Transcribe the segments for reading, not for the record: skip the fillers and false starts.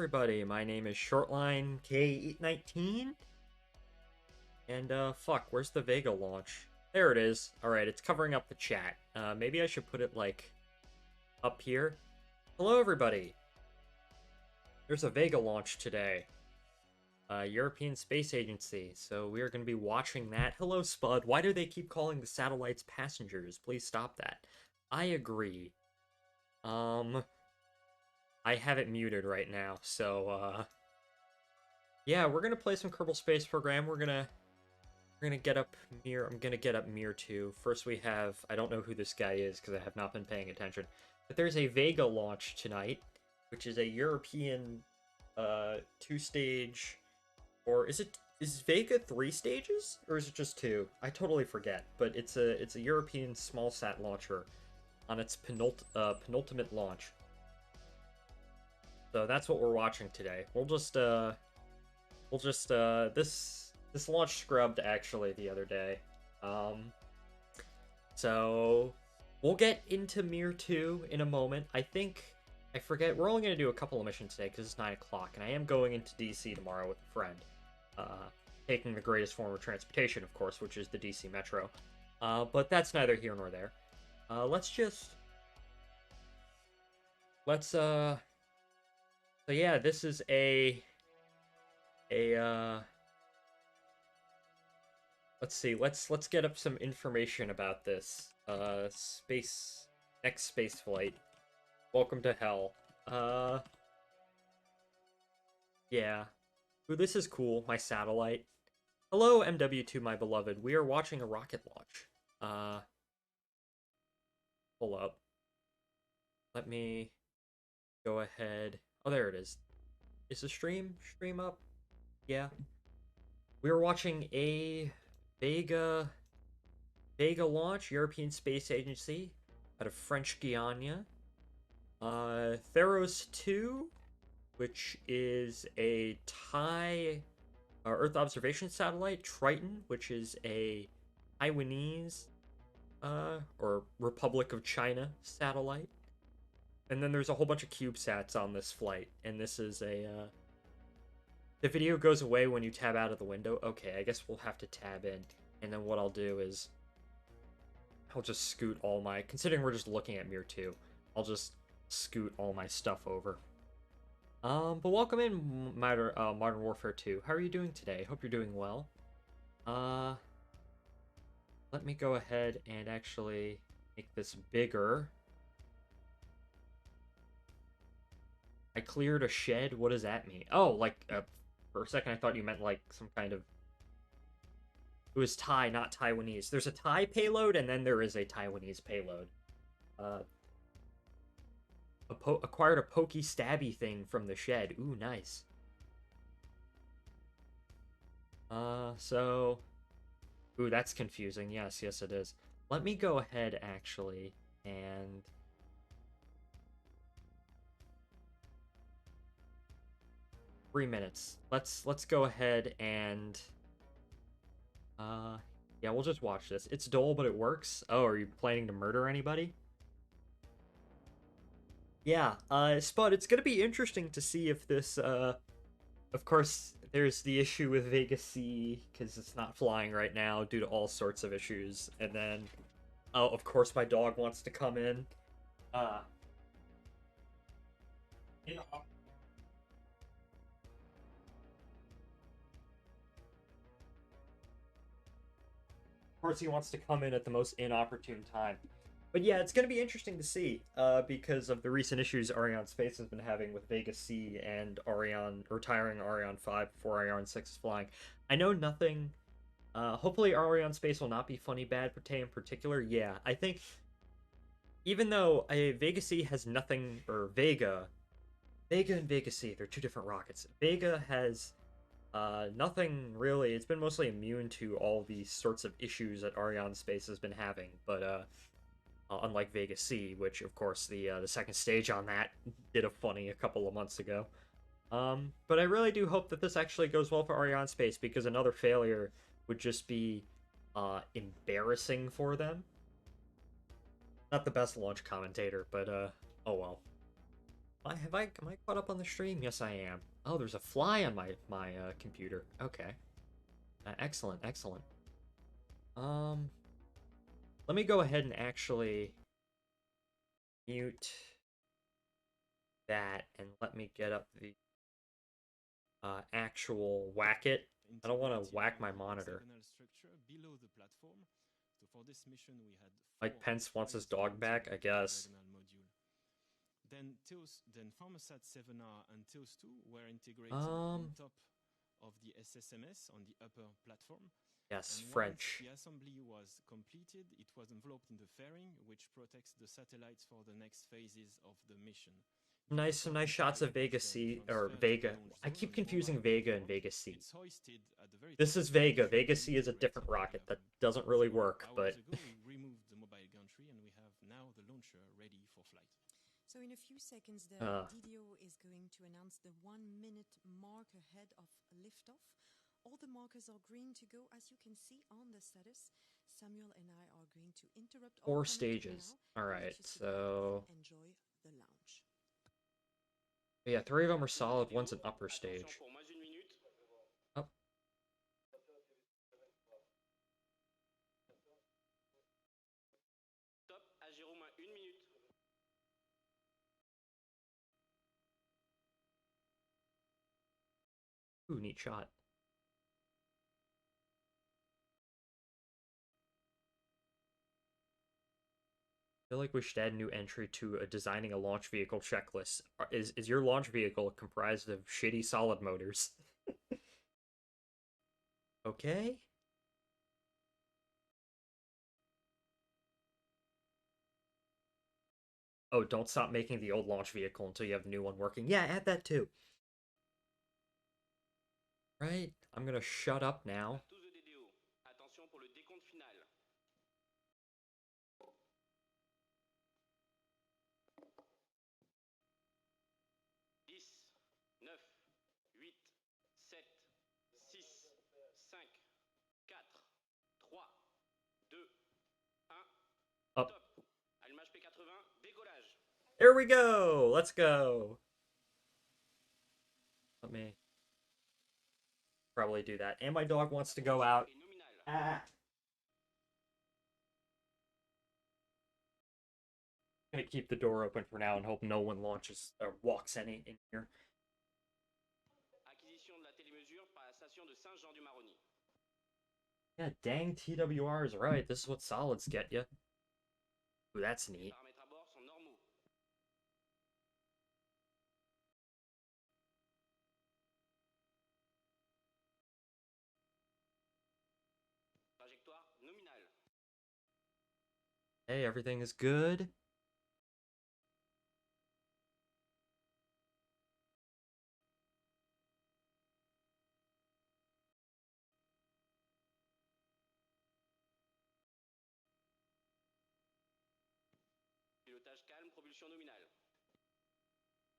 everybody, my name is Shortline K819, and fuck, where's the Vega launch? There it is. Alright, it's covering up the chat. Maybe I should put it, like, up here. Hello everybody! There's a Vega launch today. European Space Agency, so we are going to be watching that. Hello Spud, why do they keep calling the satellites passengers? Please stop that. I agree. I have it muted right now, so, yeah, we're gonna play some Kerbal Space Program. We're gonna get up MIR. I'm gonna get up MIR-2. First we have, I don't know who this guy is because I have not been paying attention, but there's a Vega launch tonight, which is a European, two-stage, or is Vega 3 stages, or is it just 2? I totally forget, but it's a European small sat launcher on its penultimate launch. So that's what we're watching today. This launch scrubbed actually the other day. So we'll get into MIR-2 in a moment. I forget, we're only going to do a couple of missions today because it's 9 o'clock, and I am going into DC tomorrow with a friend. Taking the greatest form of transportation, of course, which is the DC Metro. But that's neither here nor there. So yeah, this is let's see, let's get up some information about this. Next space flight. Welcome to hell. Yeah. Ooh, this is cool, my satellite. Hello, MW2, my beloved. We are watching a rocket launch. Pull up. Let me go ahead. Oh, there it is. Is the stream up? Yeah. We are watching a Vega launch, European Space Agency, out of French Guiana. Theros 2, which is a Thai Earth observation satellite. Triton, which is a Taiwanese or Republic of China satellite. And then there's a whole bunch of CubeSats on this flight, and this is the video goes away when you tab out of the window. Okay, I guess we'll have to tab in, and then what I'll do is I'll just scoot all my, considering we're just looking at MIR-2, I'll just scoot all my stuff over. But welcome in, Modern Warfare 2. How are you doing today? Hope you're doing well. Let me go ahead and actually make this bigger. I cleared a shed? What does that mean? Oh, like, for a second I thought you meant, like, some kind of... It was Thai, not Taiwanese. There's a Thai payload, and then there is a Taiwanese payload. Acquired a pokey stabby thing from the shed. Ooh, nice. So... Ooh, that's confusing. Yes, it is. Let me go ahead, actually, and... 3 minutes. Let's go ahead and yeah, we'll just watch this. It's dull, but it works. Oh, are you planning to murder anybody? Yeah, Spud, it's gonna be interesting to see if this of course there's the issue with Vega C because it's not flying right now due to all sorts of issues, and then oh, of course my dog wants to come in. You know, course he wants to come in at the most inopportune time. But yeah, it's going to be interesting to see because of the recent issues Ariane Space has been having with Vega C and Ariane retiring Ariane 5 before Ariane 6 is flying. I know nothing. Hopefully Ariane Space will not be funny bad in particular. Yeah, I think even though Vega C has nothing, or Vega and Vega C, they're two different rockets. Vega has nothing really. It's been mostly immune to all these sorts of issues that Ariane Space has been having, but unlike Vega C, which of course the second stage on that did a funny a couple of months ago. But I really do hope that this actually goes well for Ariane Space, because another failure would just be embarrassing for them. Not the best launch commentator, but oh well. Am I caught up on the stream? Yes, I am. Oh, there's a fly on my computer. Okay. Excellent, excellent. Um, let me go ahead and actually mute that and let me get up the actual whack it. I don't want to whack my monitor. Mike Pence wants his dog back, I guess. Then Pharmasat 7R and Theos 2 were integrated on top of the SSMS on the upper platform. Yes, and French. Once the assembly was completed, it was enveloped in the fairing, which protects the satellites for the next phases of the mission. Some nice shots of Vega C, or Vega. I keep confusing Vega and Vega C. This is Vega. Vega C is a different rocket that doesn't really work, but... we removed the mobile gantry and we have now the launcher ready for flight. So in a few seconds, the DDO is going to announce the 1-minute mark ahead of liftoff. All the markers are green to go, as you can see on the status. Samuel and I are going to interrupt 4 stages. All right, so... enjoy the launch. Yeah, 3 of them are solid, one's an upper stage. Oh. Ooh, neat shot. I feel like we should add a new entry to designing a launch vehicle checklist. Is your launch vehicle comprised of shitty solid motors? Okay. Oh, don't stop making the old launch vehicle until you have a new one working. Yeah, add that too. Right, I'm gonna shut up now. Up. There we go! Let's go! Let me probably do that. And my dog wants to go out. Ah. I'm gonna keep the door open for now and hope no one launches or walks any in here. Yeah, dang, TWR is right. This is what solids get you. Ooh, that's neat. Hey, everything is good.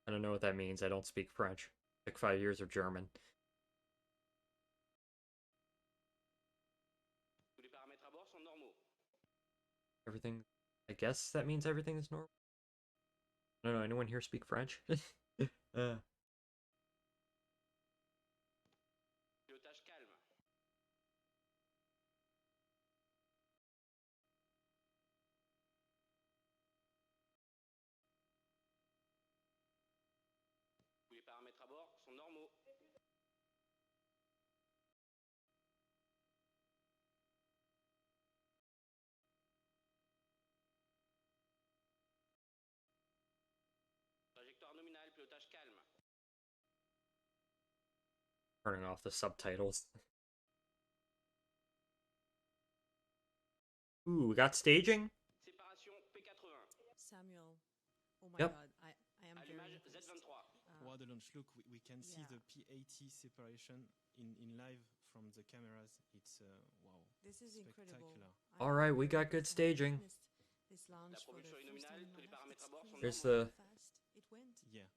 I don't know what that means. I don't speak French. Took 5 years of German. Everything... I guess that means everything is normal? I don't know, anyone here speak French? Turning off the subtitles. Ooh, we got staging? Samuel, oh my Yep. god, I am very impressed. While the launch look, we can see the P80 separation in live from the cameras. It's wow. This is incredible. Alright, we got good staging. This launch for the first time in my life. There's the... fast it went. Yeah.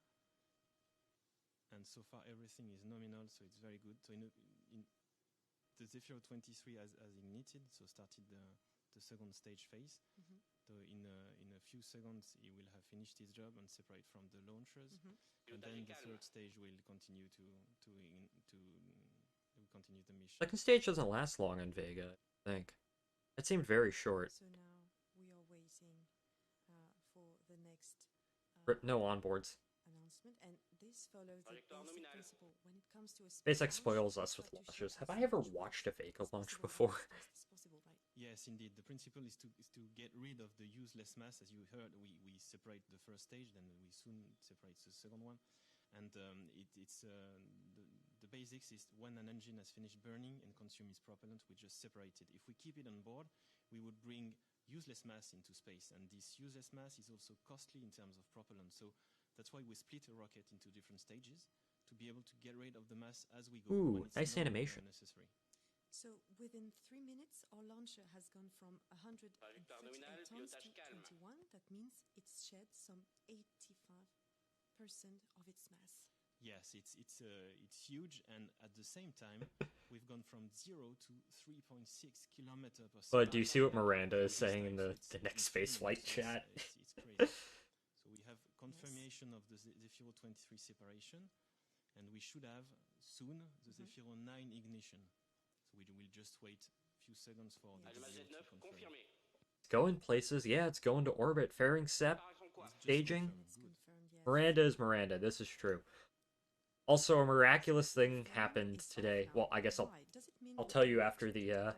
And so far everything is nominal, so it's very good. So in the Zephyr 23 has ignited, so started the second stage phase. So in a few seconds, he will have finished his job and separate from the launchers, and then the third stage will continue to continue the mission. Second stage doesn't last long on Vega, I think. That seemed very short. So now we are waiting for the next no onboards. announcement, and this follows the basic principle when it comes to a SpaceX spoils us with launches. Have I ever watched a Vega launch before? Yes, indeed. The principle is to get rid of the useless mass. As you heard, we separate the first stage, then we soon separate the second one. And the basics is when an engine has finished burning and consumed its propellant, we just separate it. If we keep it on board, we would bring useless mass into space. And this useless mass is also costly in terms of propellant. So that's why we split a rocket into different stages to be able to get rid of the mass as we go. Ooh, nice animation. Necessary. So within 3 minutes, our launcher has gone from 138 tons to 21. That means it's shed some 85% of its mass. Yes, it's huge, and at the same time, we've gone from 0 to 3.6 kilometers per second. But do you see what Miranda is saying in the next spaceflight chat? It's crazy. So we have confirmation of the Zefiro 23 separation, and we should have soon the Zefiro 9 ignition. So we will just wait a few seconds for the video to confirm. It's going places. Yeah, it's going to orbit. Fairing SEP. Staging. Miranda is Miranda. This is true. Also, a miraculous thing happened today. Well, I guess I'll tell you after the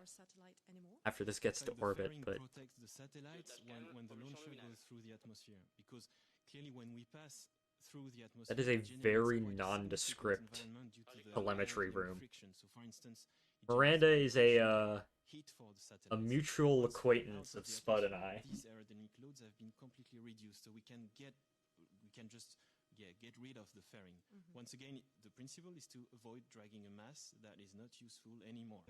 after this gets to orbit. But protects the satellites when the launcher goes through the atmosphere, because clearly when we pass through the atmosphere, that is a very nondescript telemetry room. So for instance, Miranda is a mutual acquaintance of Spud and I. These aerodynamic loads have been completely reduced, so we can just get rid of the fairing. Once again, the principle is to avoid dragging a mass that is not useful anymore.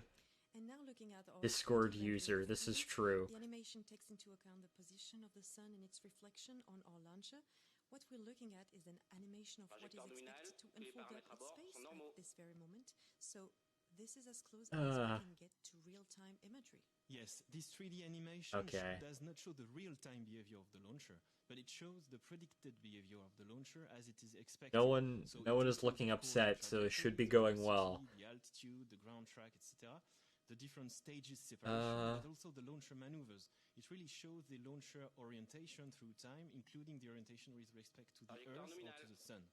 And now looking at our Discord user, this is true. The animation takes into account the position of the sun and its reflection on our launcher. What we're looking at is an animation of what is expected to unfold up in space at this very moment. So this is as close as we can get to real-time imagery. Yes, this 3D animation does not show the real-time behavior of the launcher, but it shows the predicted behavior of the launcher as it is expected. No one is looking upset, so it should be going well. The altitude, the ground track, etc. The different stages separation, but also the launcher maneuvers. It really shows the launcher orientation through time, including the orientation with respect to the Earth or to the Sun.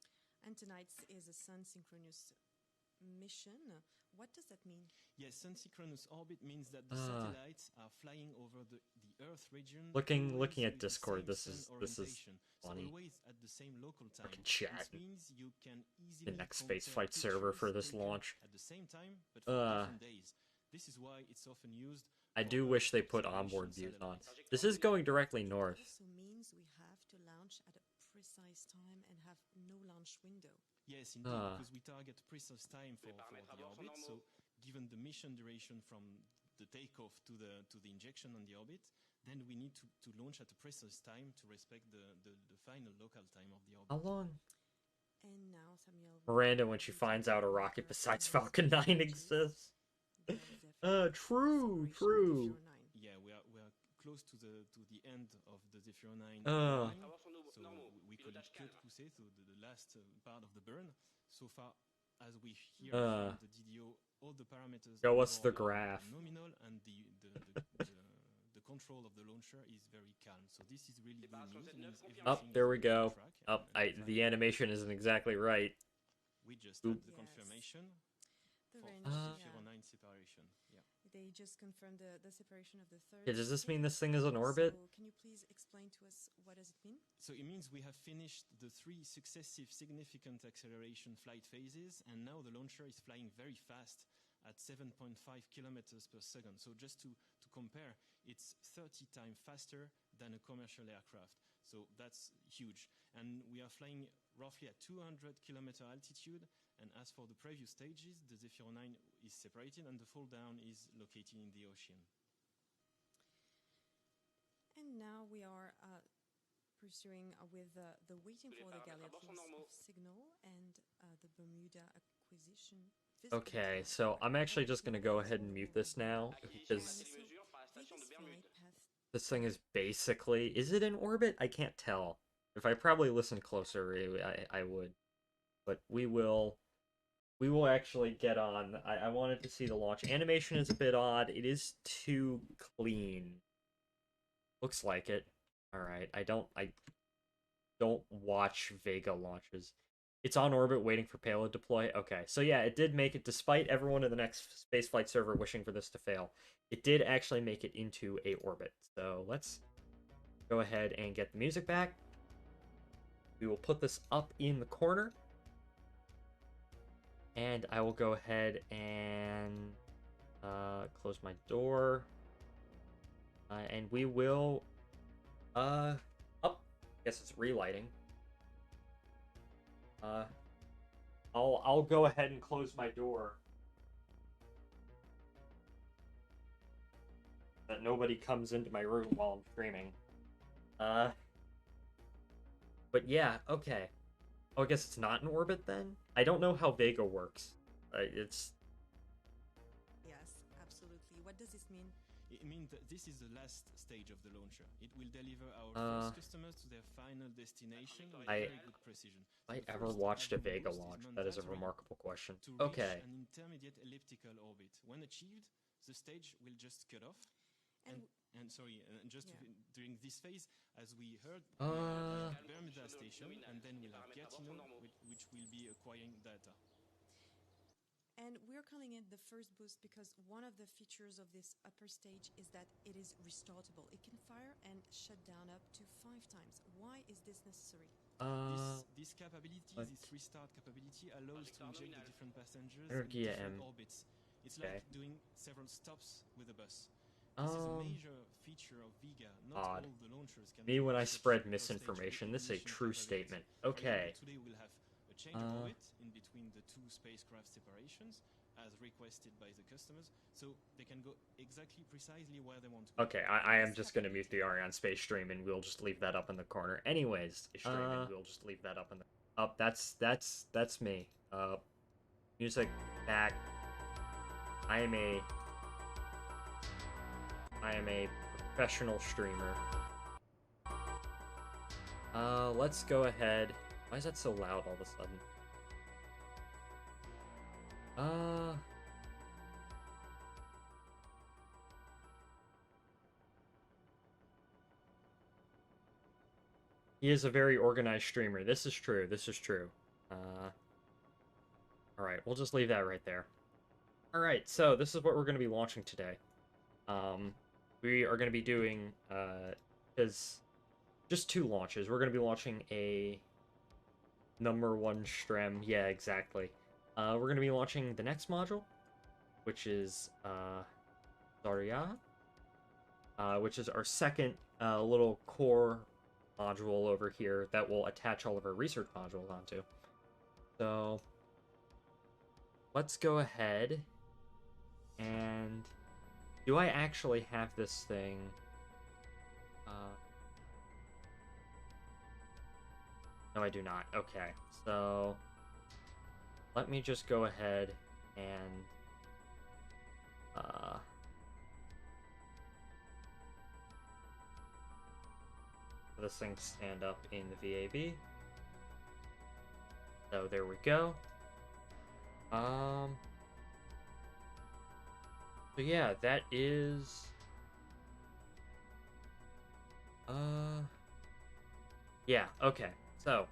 And tonight's is a sun-synchronous mission. What does that mean? Yes, sun-synchronous orbit means that the satellites are flying over the Earth region. Looking at Discord, this is funny. So always at the same local time. Chat. This means you can easily the next spaceflight server for this launch. At the same time, but for different days. This is why it's often used. I do wish they put onboard views on. This is going directly north. It also means we have to launch at a precise time and have no launch window. Yes, indeed, because we target precise time for the orbit. So, given the mission duration from the takeoff to the injection on the orbit, then we need to launch at a precise time to respect the final local time of the orbit. How long? And now, Samuel, Miranda, when she finds out a rocket besides Falcon 9 exists. True. Yeah, we are close to the end of the Zefiro 9. So we call it queue de poussée, so the last part of the burn. So far, as we hear from the DDO, all the parameters show us the graph. Nominal, and the control of the launcher is very calm. So this is really good news. There we go. The animation isn't exactly right. We just had the confirmation for Zefiro 9 separation. Yeah. They just confirmed the separation of the third. Yeah, does this mean this thing is in orbit? So can you please explain to us what does it mean? So it means we have finished the 3 successive significant acceleration flight phases, and now the launcher is flying very fast at 7.5 kilometers per second. So just to compare, it's 30 times faster than a commercial aircraft. So that's huge. And we are flying roughly at 200 kilometer altitude. And as for the previous stages, the Zefiro 9 is separated and the fall down is located in the ocean. And now we are pursuing with the waiting for the Galileo's signal and the Bermuda acquisition. Okay, so I'm actually just going to go ahead and mute this now, because This thing is basically... Is it in orbit? I can't tell. If I probably listened closer, I would. But we will... We will actually get on. I wanted to see the launch. Animation is a bit odd. It is too clean. Looks like it. Alright, I don't watch Vega launches. It's on orbit waiting for payload deploy. Okay, so yeah, it did make it despite everyone in the next spaceflight server wishing for this to fail. It did actually make it into a orbit. So let's go ahead and get the music back. We will put this up in the corner. And I will go ahead and close my door. And we will up. Guess it's relighting. I'll go ahead and close my door. That nobody comes into my room while I'm streaming. But yeah, okay. Oh, I guess it's not in orbit then? I don't know how Vega works. It's... Yes, absolutely. What does this mean? It means that this is the last stage of the launcher. It will deliver our first customers to their final destination with very good precision. I ever watched a Vega launch? That is a remarkable question. Okay. An intermediate elliptical orbit. When achieved, the stage will just cut off. And during this phase, as we heard, Bermuda station, and then we'll have Gatineau, which will be acquiring data. And we're calling it the first boost because one of the features of this upper stage is that it is restartable. It can fire and shut down up to 5 times. Why is this necessary? This capability, this restart capability, allows to inject the different passengers in different orbits. It's like doing several stops with a bus. This is a major feature of Vega. Not all the launchers can. Me when I spread misinformation. This is a true statement. Okay. Today we'll have a change of orbit in between the two spacecraft separations, as requested by the customers, so they can go exactly precisely where they want to go. Okay, I am just gonna mute the Ariane space stream, and we'll just leave that up in the corner. Anyways, we'll just leave that up in the. That's me. Music back. I am a professional streamer. Let's go ahead. Why is that so loud all of a sudden? He is a very organized streamer. This is true. This is true. Alright, we'll just leave that right there. Alright, so this is what we're going to be launching today. We are going to be doing, just 2 launches. We're going to be launching a number 1 strem. Yeah, exactly. We're going to be launching the next module, which is, Zarya, which is our second, little core module over here that will attach all of our research modules onto. So, let's go ahead and... Do I actually have this thing? No, I do not. Okay, so let me just go ahead and this thing stand up in the VAB. So there we go. So yeah, that is... Yeah, okay, so...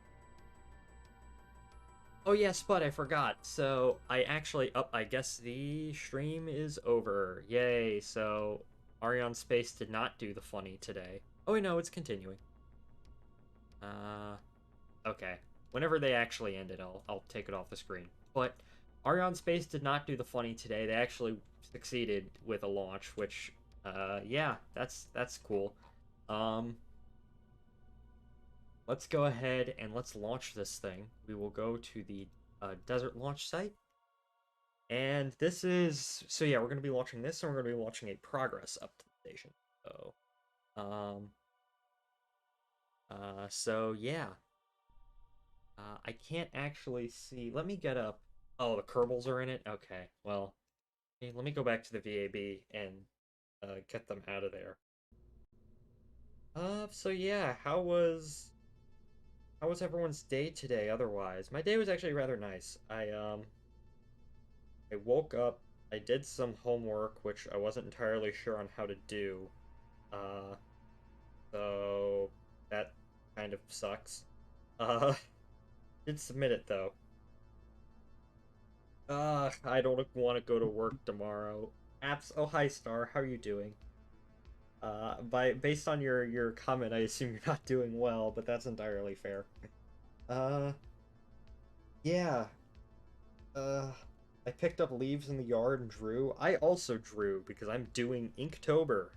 Oh yeah, Spud, I forgot. So, I actually... I guess the stream is over. Yay, so... Ariane Space did not do the funny today. Oh, wait, no, it's continuing. Okay. Whenever they actually end it, I'll take it off the screen. But... Ariane Space did not do the funny today. They actually succeeded with a launch, which, yeah, that's cool. Let's go ahead and let's launch this thing. We will go to the desert launch site. And this is... So, yeah, we're going to be launching this, and we're going to be launching a progress up to the station. So, yeah. I can't actually see... Let me get up... Oh, the Kerbals are in it? Okay, well, let me go back to the VAB and get them out of there. So yeah, how was everyone's day today otherwise? My day was actually rather nice. I woke up, I did some homework, which I wasn't entirely sure on how to do. Uh, so that kind of sucks. Uh, did submit it though. I don't want to go to work tomorrow. Apps. Oh, hi, Star. How are you doing? Based on your comment, I assume you're not doing well, but that's entirely fair. Uh, yeah. Uh, I picked up leaves in the yard and drew. I also drew because I'm doing Inktober.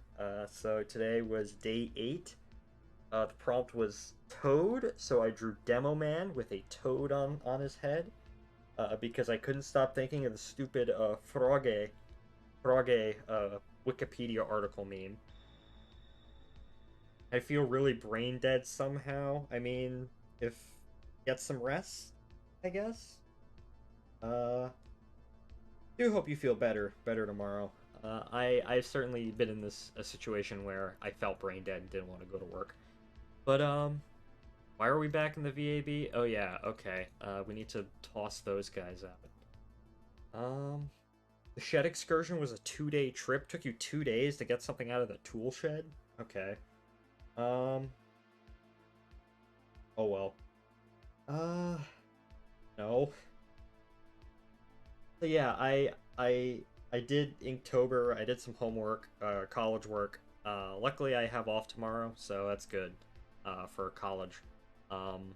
So today was day 8. The prompt was Toad, so I drew Demo Man with a toad on his head. Because I couldn't stop thinking of the stupid Frogge Wikipedia article meme. I feel really brain dead somehow. I mean, if get some rest, I guess. Uh, do hope you feel better tomorrow. I've certainly been in this a situation where I felt brain dead and didn't want to go to work. But why are we back in the VAB? Oh yeah, okay. We need to toss those guys out. The shed excursion was a 2-day trip. Took you 2 days to get something out of the tool shed. Okay. Um. Oh well. Uh. No. So yeah, I did Inktober. I did some homework, college work. Luckily I have off tomorrow, so that's good. For college. Um.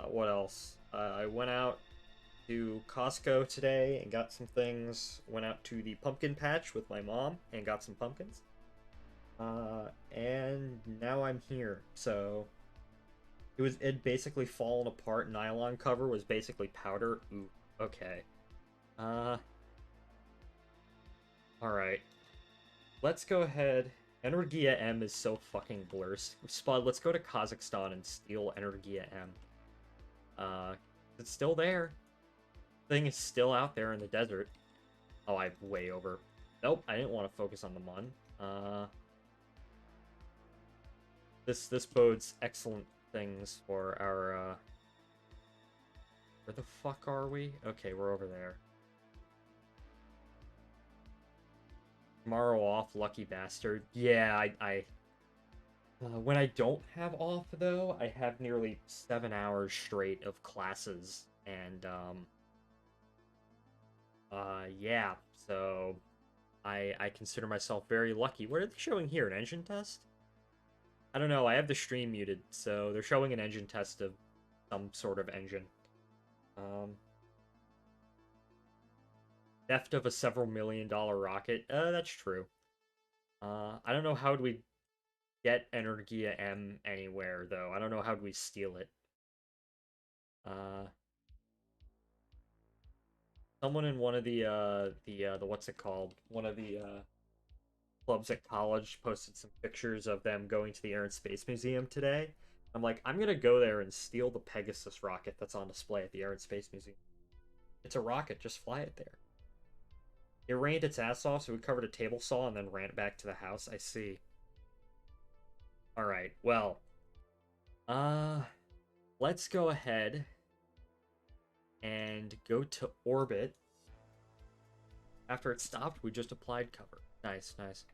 What else? I went out to Costco today and got some things. Went out to the pumpkin patch with my mom and got some pumpkins. And now I'm here. So it basically fallen apart. Nylon cover was basically powder. Ooh, okay. Uh, all right. Let's go ahead. Energia M is so fucking blurred. Spud, let's go to Kazakhstan and steal Energia M. It's still there. Thing is still out there in the desert. Oh, I'm way over. Nope, I didn't want to focus on the Mun. This bodes excellent things for our, where the fuck are we? Okay, we're over there. Tomorrow off, lucky bastard. Yeah, when I don't have off, though, I have nearly 7 hours straight of classes, and, yeah, so I consider myself very lucky. What are they showing here, an engine test? I don't know, I have the stream muted, so they're showing an engine test of some sort of engine. Theft of a several $1 million rocket. That's true. I don't know how we get Energia M anywhere, though. I don't know how we steal it. Someone in one of the what's it called? One of the clubs at college posted some pictures of them going to the Air and Space Museum today. I'm like, I'm gonna go there and steal the Pegasus rocket that's on display at the Air and Space Museum. It's a rocket, just fly it there. It rained its ass off, so we covered a table saw and then ran it back to the house. I see. Alright, well. Let's go ahead and go to orbit. After it stopped, we just applied cover. Nice, nice.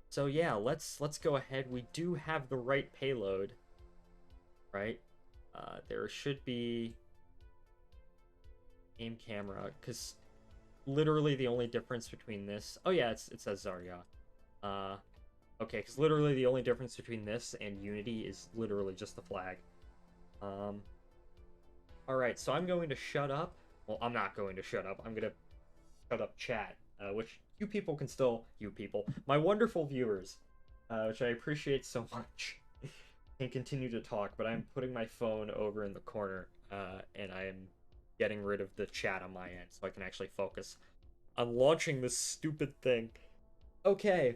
So yeah, let's go ahead. We do have the right payload, right? There should be aim camera, because literally the only difference between this... Oh yeah, it says Zarya. Okay, because literally the only difference between this and Unity is literally just the flag. Alright, so I'm going to shut up. Well, I'm not going to shut up. I'm going to shut up chat, which you people can still... You people. My wonderful viewers, which I appreciate so much, can continue to talk, but I'm putting my phone over in the corner, and I am getting rid of the chat on my end so I can actually focus on launching this stupid thing. Okay.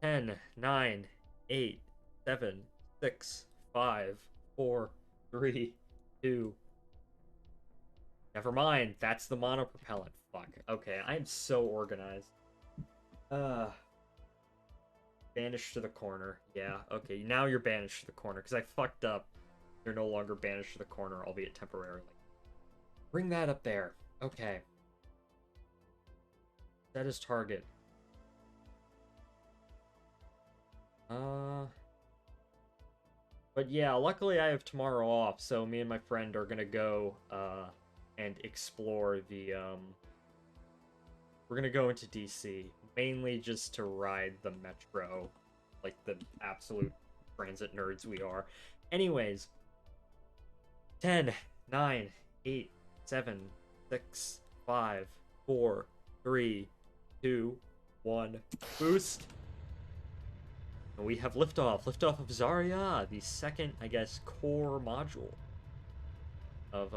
10, 9, 8, 7, 6, 5, 4, 3, 2. Never mind. That's the monopropellant. Fuck. Okay, I am so organized. Banished to the corner. Yeah, okay. Now you're banished to the corner, because I fucked up. You're no longer banished to the corner, albeit temporarily. Bring that up there. Okay. Set as target. But yeah, luckily I have tomorrow off, so me and my friend are gonna go, and explore the, we're gonna go into DC, mainly just to ride the metro, like the absolute transit nerds we are. Anyways, 10, 9, 8, 7, 6, 5, 4, 3, 2, 1, boost. And we have liftoff of Zarya, the second, I guess, core module of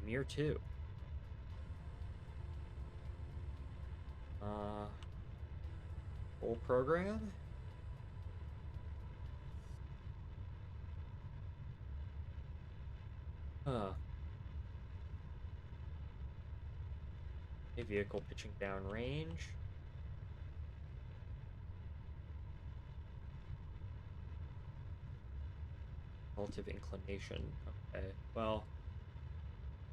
MIR-2. Full program. A vehicle pitching down range. Relative inclination. Okay, well,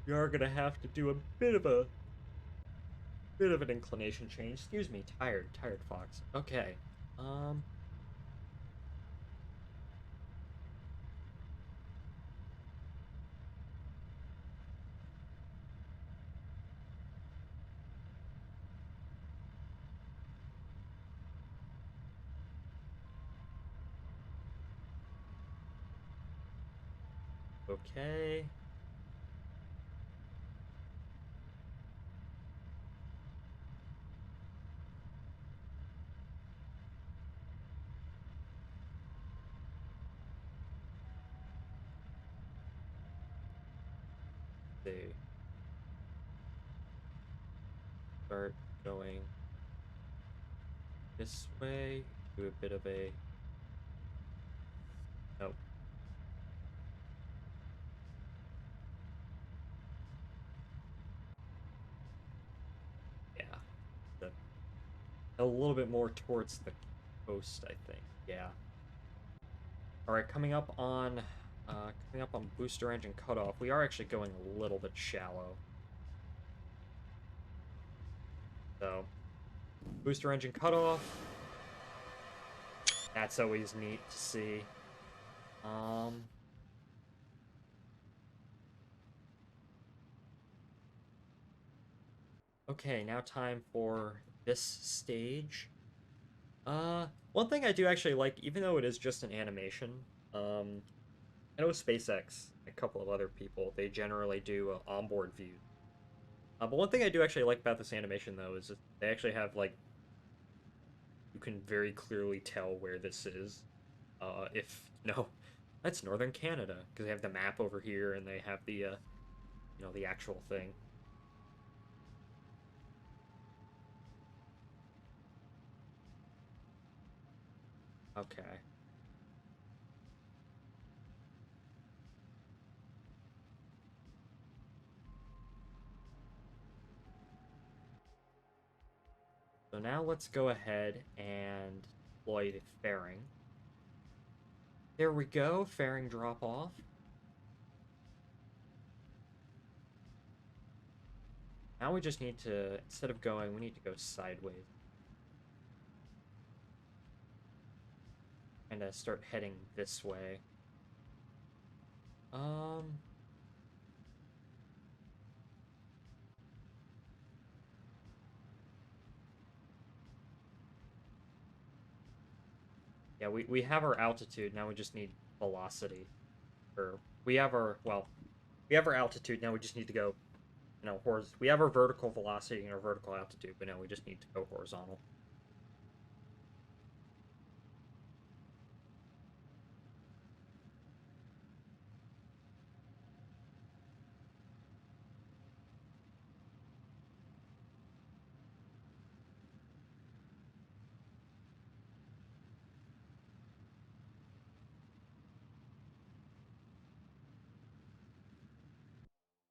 we are gonna have to do a bit of an inclination change. Excuse me, tired fox. Okay. Okay. See. Start going this way. Do a bit of a... Nope. Yeah. A little bit more towards the coast, I think. Yeah. Alright, coming up on booster engine cutoff. We are actually going a little bit shallow. So, booster engine cutoff. That's always neat to see. Okay, now time for this stage. One thing I do actually like, even though it is just an animation, I know SpaceX, a couple of other people, they generally do onboard views. But one thing I do actually like about this animation, though, is that they actually have, like, you can very clearly tell where this is. If, no, that's northern Canada, because they have the map over here, and they have the, the actual thing. Okay. So now let's go ahead and deploy the fairing. There we go, fairing drop off. Now we just need to, instead of going, we need to go sideways. And start heading this way. Yeah, we have our altitude, now we just need velocity. Or, we have our altitude, now we just need to go, we have our vertical velocity and our vertical altitude, but now we just need to go horizontal.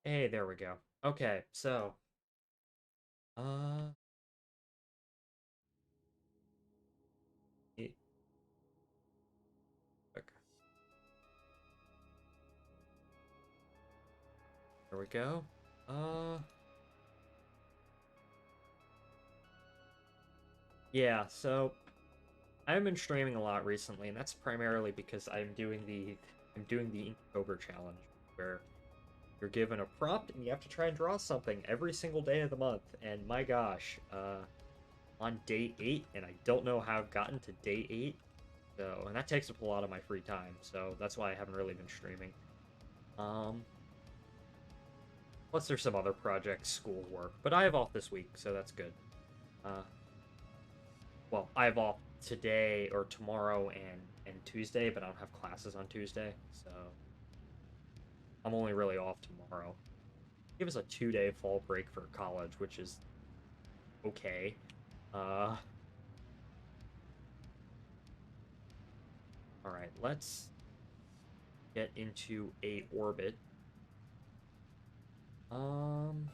Hey, there we go. Okay, so, uh, e- okay, there we go. Uh, yeah, so I've been streaming a lot recently, and that's primarily because I'm doing the Inktober challenge, where you're given a prompt and you have to try and draw something every single day of the month. And my gosh, on day 8, and I don't know how I've gotten to day 8. So, and that takes up a lot of my free time. So that's why I haven't really been streaming. Um, Plus there's some other projects, schoolwork, but I have off this week, so that's good. Uh, well, I have off today or tomorrow and Tuesday, but I don't have classes on Tuesday, so I'm only really off tomorrow. Give us a 2-day fall break for college, which is okay. Uh, all right, let's get into a orbit. Um,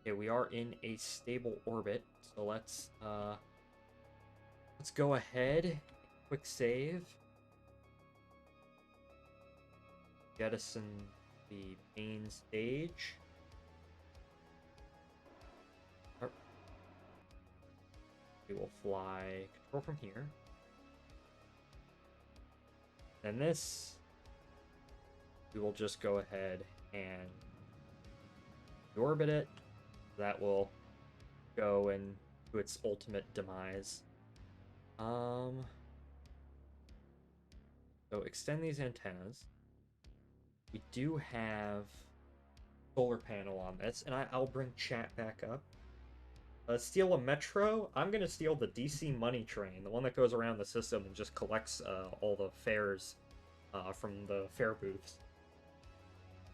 okay, we are in a stable orbit, so let's go ahead. Quick save. Jettison the main stage. We will fly control from here. Then this, we will just go ahead and orbit it. That will go into its ultimate demise. So extend these antennas. We do have solar panel on this, and I'll bring chat back up. Steal a metro. I'm gonna steal the DC money train, the one that goes around the system and just collects all the fares from the fare booths.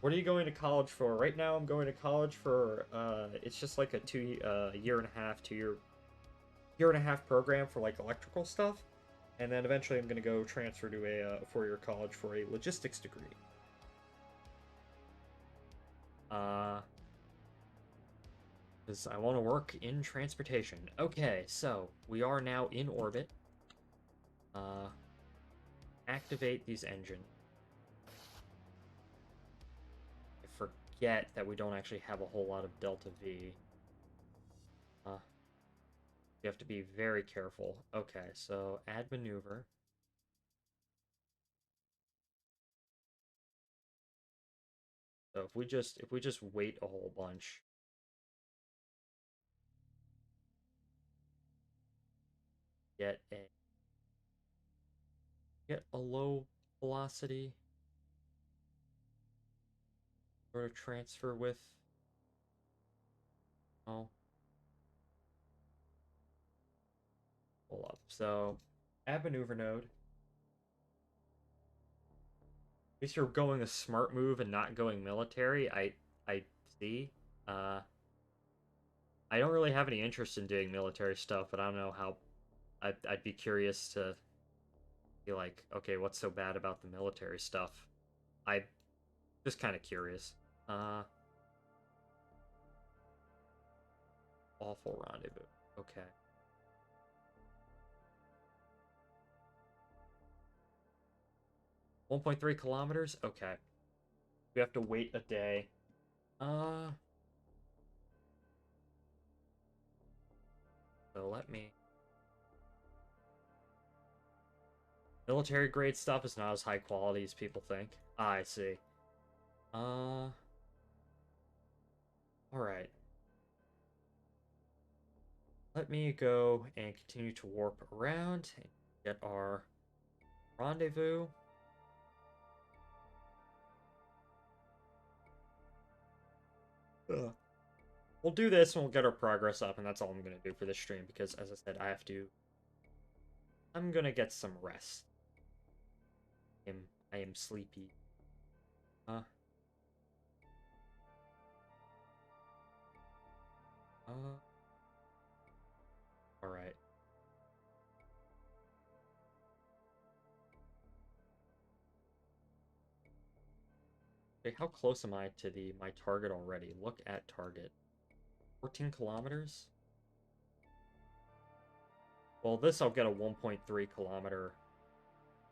What are you going to college for? Right now, I'm going to college for it's just like a year and a half, 2 year and a half program for like electrical stuff, and then eventually I'm gonna go transfer to a 4-year college for a logistics degree. Because I want to work in transportation. Okay, so we are now in orbit. Activate these engines. I forget that we don't actually have a whole lot of Delta V. You have to be very careful. Okay, so add maneuver. So if we just wait a whole bunch. Get a low velocity sort of transfer with. Oh, hold up. So add maneuver node. At least you're going a smart move and not going military. I see. Uh, I don't really have any interest in doing military stuff, but I don't know how. I'd be curious to be like, okay, what's so bad about the military stuff? I just kind of curious. Uh, Awful rendezvous. Okay. 1.3 kilometers? Okay. We have to wait a day. Uh, so let me. Military grade stuff is not as high quality as people think. Ah, I see. Alright. Let me go and continue to warp around and get our rendezvous. Ugh. We'll do this and we'll get our progress up, and that's all I'm gonna do for this stream because, as I said, I'm gonna get some rest. I am sleepy. Uh, uh, Alright. Wait, how close am I to my target already? Look at target. 14 kilometers? Well, this I'll get a 1.3 kilometer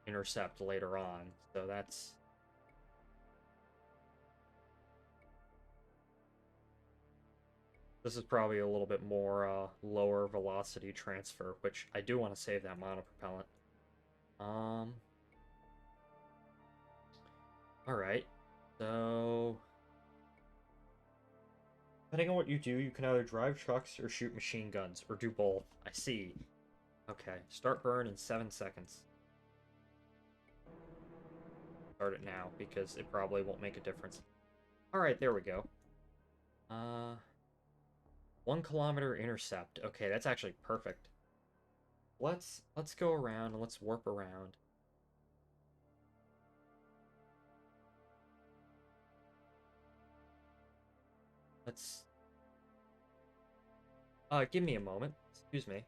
intercept later on, so that's... This is probably a little bit more lower velocity transfer, which I do want to save that monopropellant. Alright, so... Depending on what you do, you can either drive trucks or shoot machine guns, or do both. I see. Okay, start burn in 7 seconds. Start it now, because it probably won't make a difference. Alright, there we go. 1 kilometer intercept. Okay, that's actually perfect. Let's go around and let's warp around. Let's... give me a moment. Excuse me.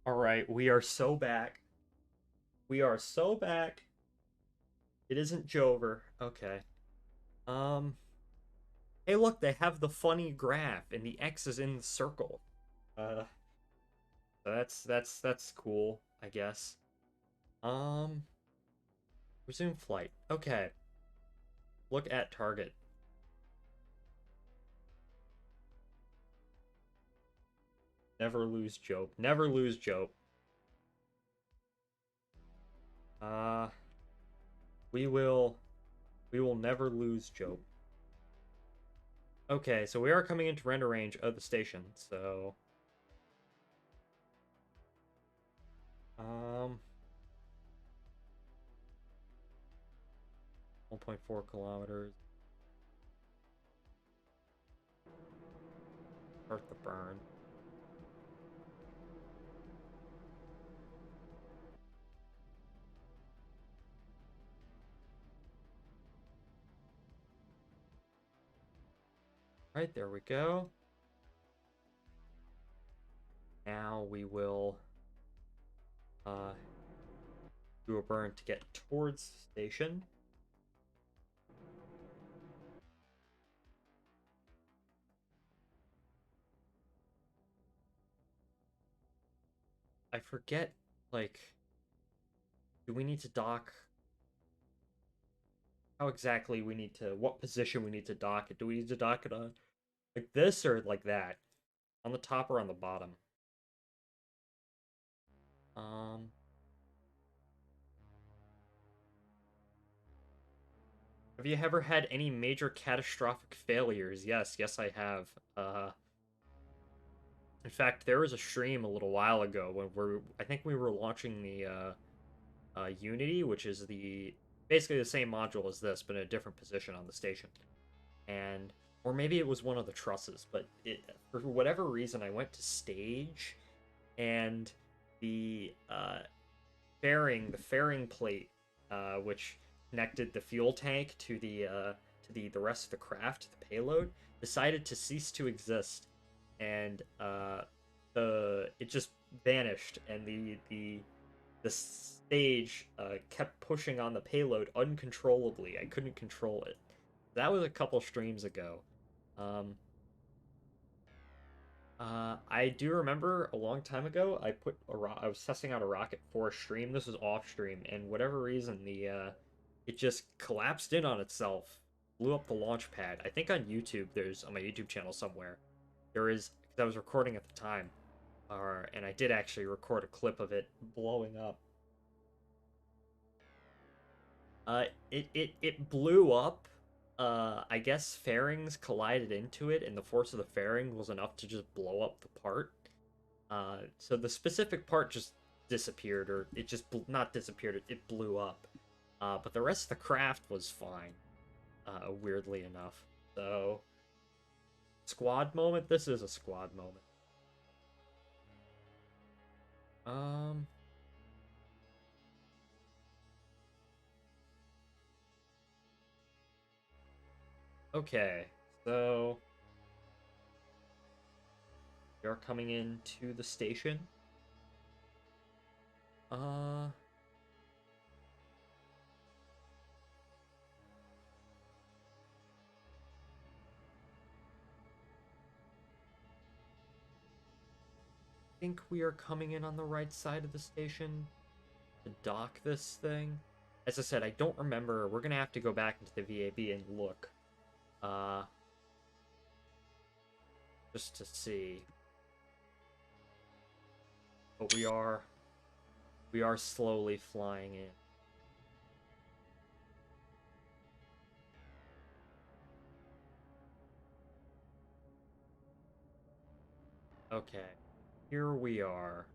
Alright, we are so back. We are so back. It isn't Jover. Okay. Hey, look, they have the funny graph, and the X is in the circle. Uh, that's cool, I guess. Resume flight. Okay. Look at target. Never lose Jope. Never lose Jope. We will never lose Jope. Okay, so we are coming into render range of the station, so... 1.4 kilometers. Start the burn. Right, there we go. Now we will do a burn to get towards the station. I forget, like, do we need to dock? How exactly we need to, what position we need to dock it? Do we need to dock it on like this or like that? On the top or on the bottom? Have you ever had any major catastrophic failures? Yes, I have. In fact, there was a stream a little while ago when I think we were launching the Unity, which is basically the same module as this, but in a different position on the station. And or maybe it was one of the trusses, but for whatever reason I went to stage, and the fairing plate, which connected the fuel tank to the rest of the craft, the payload, decided to cease to exist, and it just vanished, and the stage kept pushing on the payload uncontrollably. I couldn't control it. That was a couple streams ago. Um, I do remember a long time ago, I was testing out a rocket for a stream. This was off stream, and whatever reason, it just collapsed in on itself, blew up the launch pad. I think on YouTube, there's on my YouTube channel somewhere, there is, because I was recording at the time, and I did actually record a clip of it blowing up. It blew up. I guess fairings collided into it, and the force of the fairing was enough to just blow up the part. So the specific part just disappeared, or it just not disappeared. It blew up. But the rest of the craft was fine. Weirdly enough. So squad moment. This is a squad moment. Um. Okay, so we are coming into the station. Uh, think we are coming in on the right side of the station to dock this thing. As I said, I don't remember. We're gonna have to go back into the VAB and look. Uh, just to see. But we are slowly flying in. Okay. Here we are.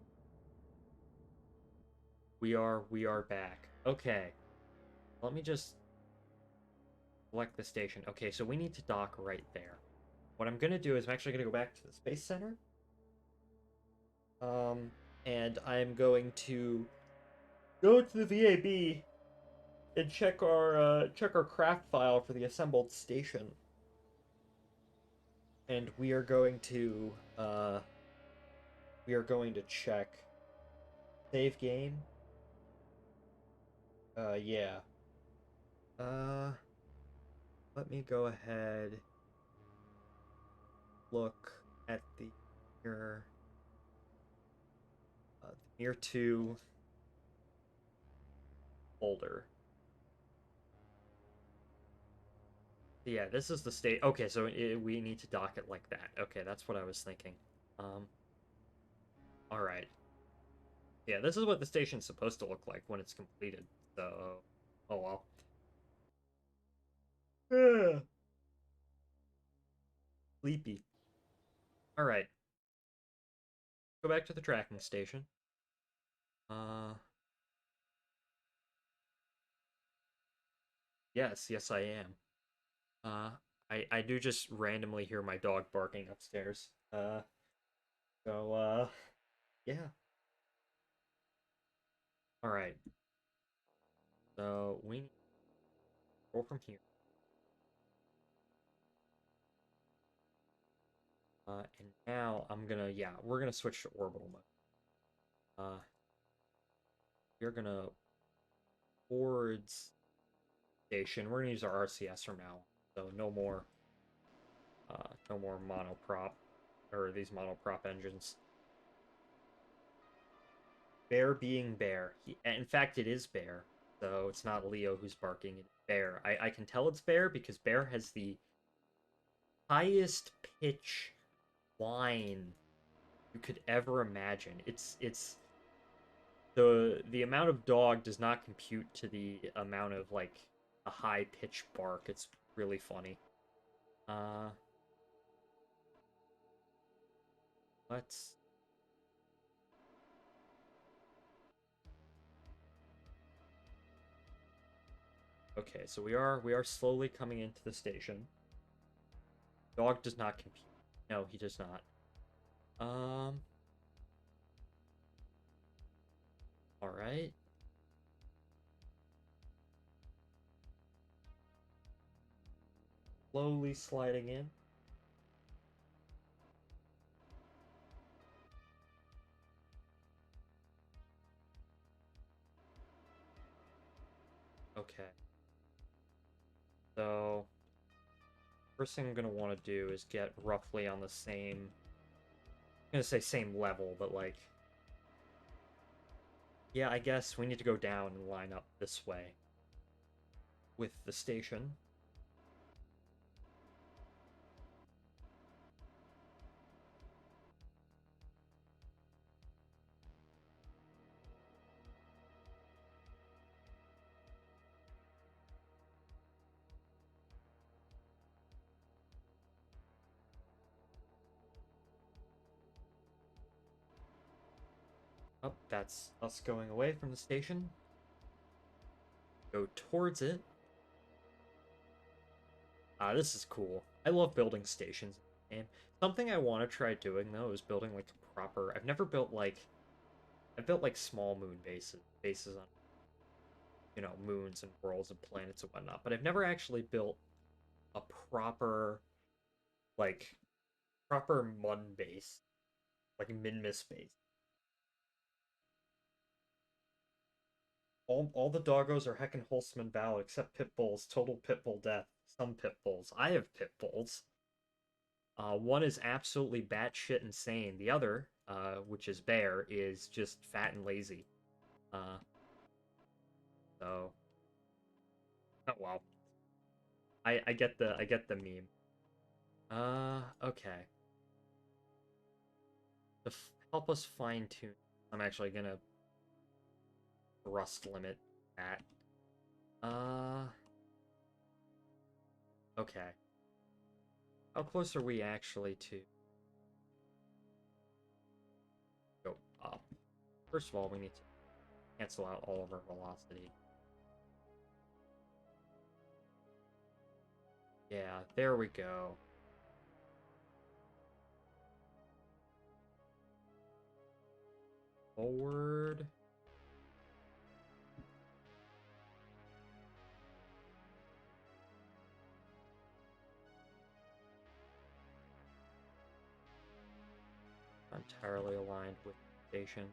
We are back. Okay. Let me just select the station. Okay, so we need to dock right there. What I'm gonna do is I'm actually gonna go back to the Space Center. And I'm going to go to the VAB and check our craft file for the assembled station. And we are going to check save game. Yeah. Uh, let me go ahead, look at the MIR-2 folder. Yeah, this is the state. Okay, so we need to dock it like that. Okay, that's what I was thinking. All right. Yeah, this is what the station's supposed to look like when it's completed. So, oh well. Yeah. Sleepy. All right. Go back to the tracking station. Uh, yes, I am. Uh, I do just randomly hear my dog barking upstairs. So yeah. All right. So we go from here. And now we're gonna switch to orbital mode. We're gonna towards station. We're gonna use our RCS from now, so no more monoprop or these monoprop engines. Bear being Bear. In fact, it is Bear. So it's not Leo who's barking. It's Bear. I can tell it's Bear because Bear has the highest pitch whine you could ever imagine. It's the amount of dog does not compute to the amount of like a high pitch bark. It's really funny. Uh, let's. Okay, so we are slowly coming into the station. Dog does not compute. No, he does not. Alright. Slowly sliding in. Okay. So, first thing I'm going to want to do is get roughly on the same... I'm going to say same level, but like... Yeah, I guess we need to go down and line up this way with the station. Oh, that's us going away from the station. Go towards it. This is cool. I love building stations. And something I want to try doing, though, is building, like, a proper... I've never built, like... I've built, like, small moon bases on, you know, moons and worlds and planets and whatnot, but I've never actually built a proper, like, proper mun base. Like, min-miss base. All the doggos are heckin' wholesome and valid, except Pitbull's total Pitbull death. Some Pitbulls. I have Pitbulls. One is absolutely batshit insane. The other, which is Bear, is just fat and lazy. So, oh wow. I get the meme. Okay. To help us fine tune, I'm actually gonna thrust limit that. Okay. How close are we actually to go up? First of all, we need to cancel out all of our velocity. Yeah, there we go. Forward. Entirely aligned with the station.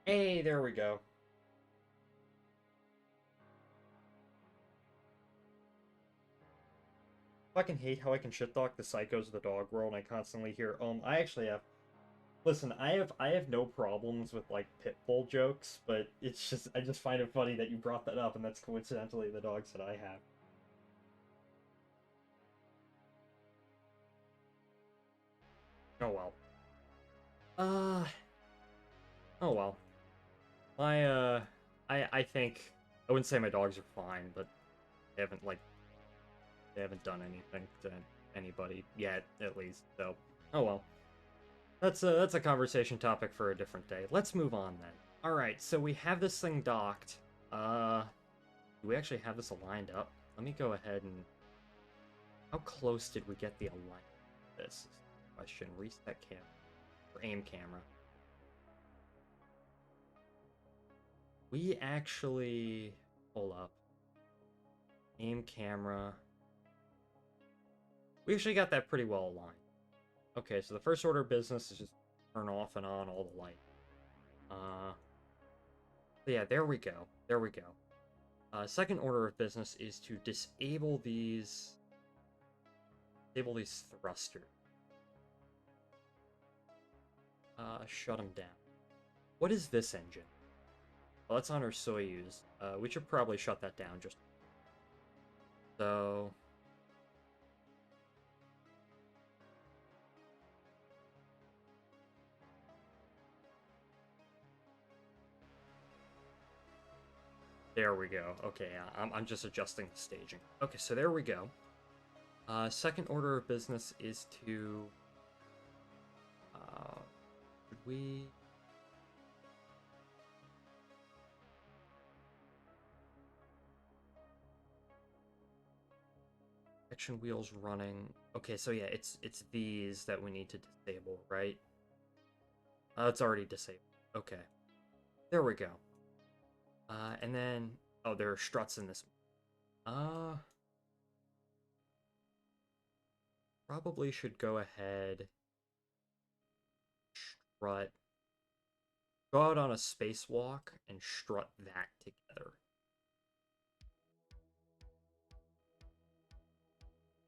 Hey, there we go. Fucking hate how I can shit talk the psychos of the dog world and I constantly hear, I actually have... Listen, I have no problems with, like, Pitbull jokes, but it's just, I just find it funny that you brought that up, and that's coincidentally the dogs that I have. Oh well. Oh well. I think, I wouldn't say my dogs are fine, but they haven't, like, they haven't done anything to anybody yet, at least, so, oh well. That's a conversation topic for a different day. Let's move on then. Alright, so we have this thing docked. Do we actually have this aligned up? Let me go ahead and... How close did we get the alignment of this? Question. Reset camera. Or aim camera. We actually... Hold up. Aim camera. We actually got that pretty well aligned. Okay, so the first order of business is just turn off and on all the light. Yeah, there we go. There we go. Second order of business is to disable these thrusters. Shut them down. What is this engine? Well, that's on our Soyuz. We should probably shut that down just... So... There we go. Okay, I'm just adjusting the staging. Okay, so there we go. Second order of business is to... should we... Action wheels running. Okay, so yeah, it's these that we need to disable, right? Oh, it's already disabled. Okay. There we go. And then oh, there are struts in this. Probably should go ahead. Strut. Go out on a spacewalk and strut that together.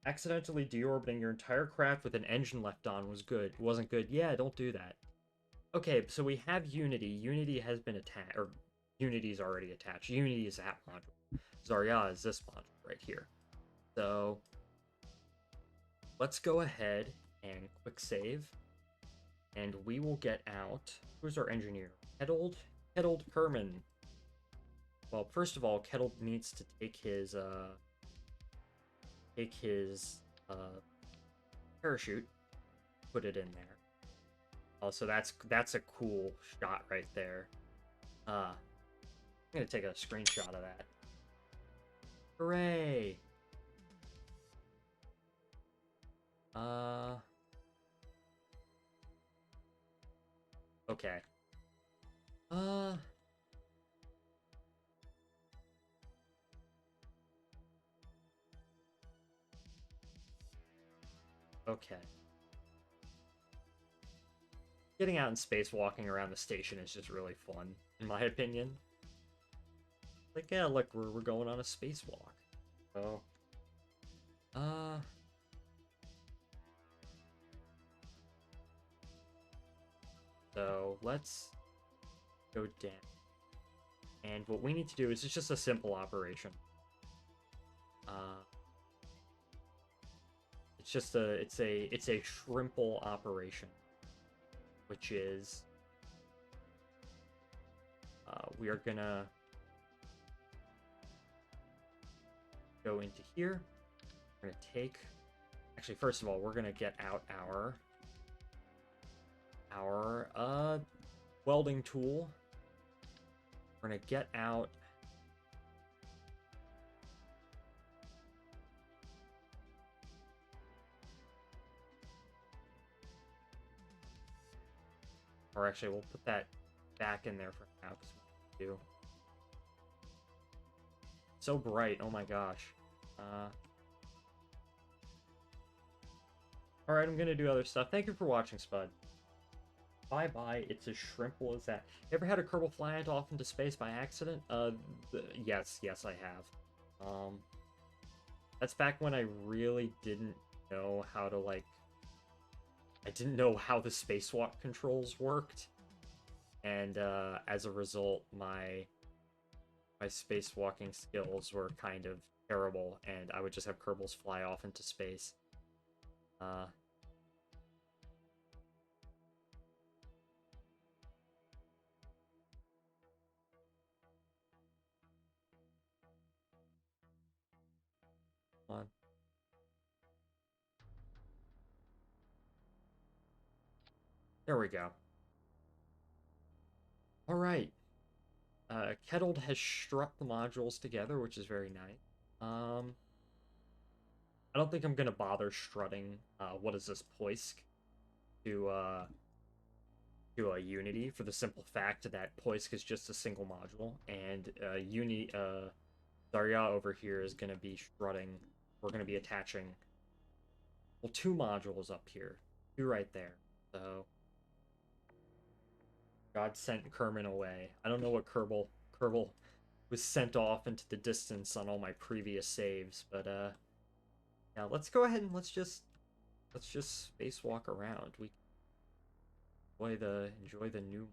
Accidentally deorbiting your entire craft with an engine left on was good. Wasn't good. Yeah, don't do that. Okay, so we have Unity. Unity has been attached, or Unity is already attached. Unity is that module. Zarya is this module right here. So let's go ahead and quick save, and we will get out. Who's our engineer? Kettled Kerman. Well, first of all, Kettle needs to take his parachute, put it in there. Oh, so that's a cool shot right there. I'm gonna take a screenshot of that. Hooray! Okay. Okay. Getting out in space, walking around the station is just really fun, in my opinion. Like, yeah, look, we're going on a spacewalk. So, so let's go down. And what we need to do is it's just a simple operation. It's a shrimple operation, which is we are gonna go into here. We're gonna take. Actually, first of all, we're gonna get out our welding tool. We're gonna get out. Or actually, we'll put that back in there for now because we do. So bright, oh my gosh. Alright, I'm gonna do other stuff. Thank you for watching, Spud. Bye-bye, it's as shrimple as that. You ever had a Kerbal fly off into space by accident? Yes, I have. That's back when I really didn't know how to, like... I didn't know how the spacewalk controls worked. And, as a result, my spacewalking skills were kind of terrible, and I would just have Kerbals fly off into space. On. There we go. All right. Kettled has struck the modules together, which is very nice. I don't think I'm gonna bother strutting. What is this, Poisk? To a Unity, for the simple fact that Poisk is just a single module, and Zarya over here is gonna be strutting. We're gonna be attaching, well, 2 modules up here, 2 right there. So God sent Kerman away. I don't know what Kerbal was sent off into the distance on all my previous saves, but yeah, let's go ahead and let's just spacewalk around. We enjoy the new.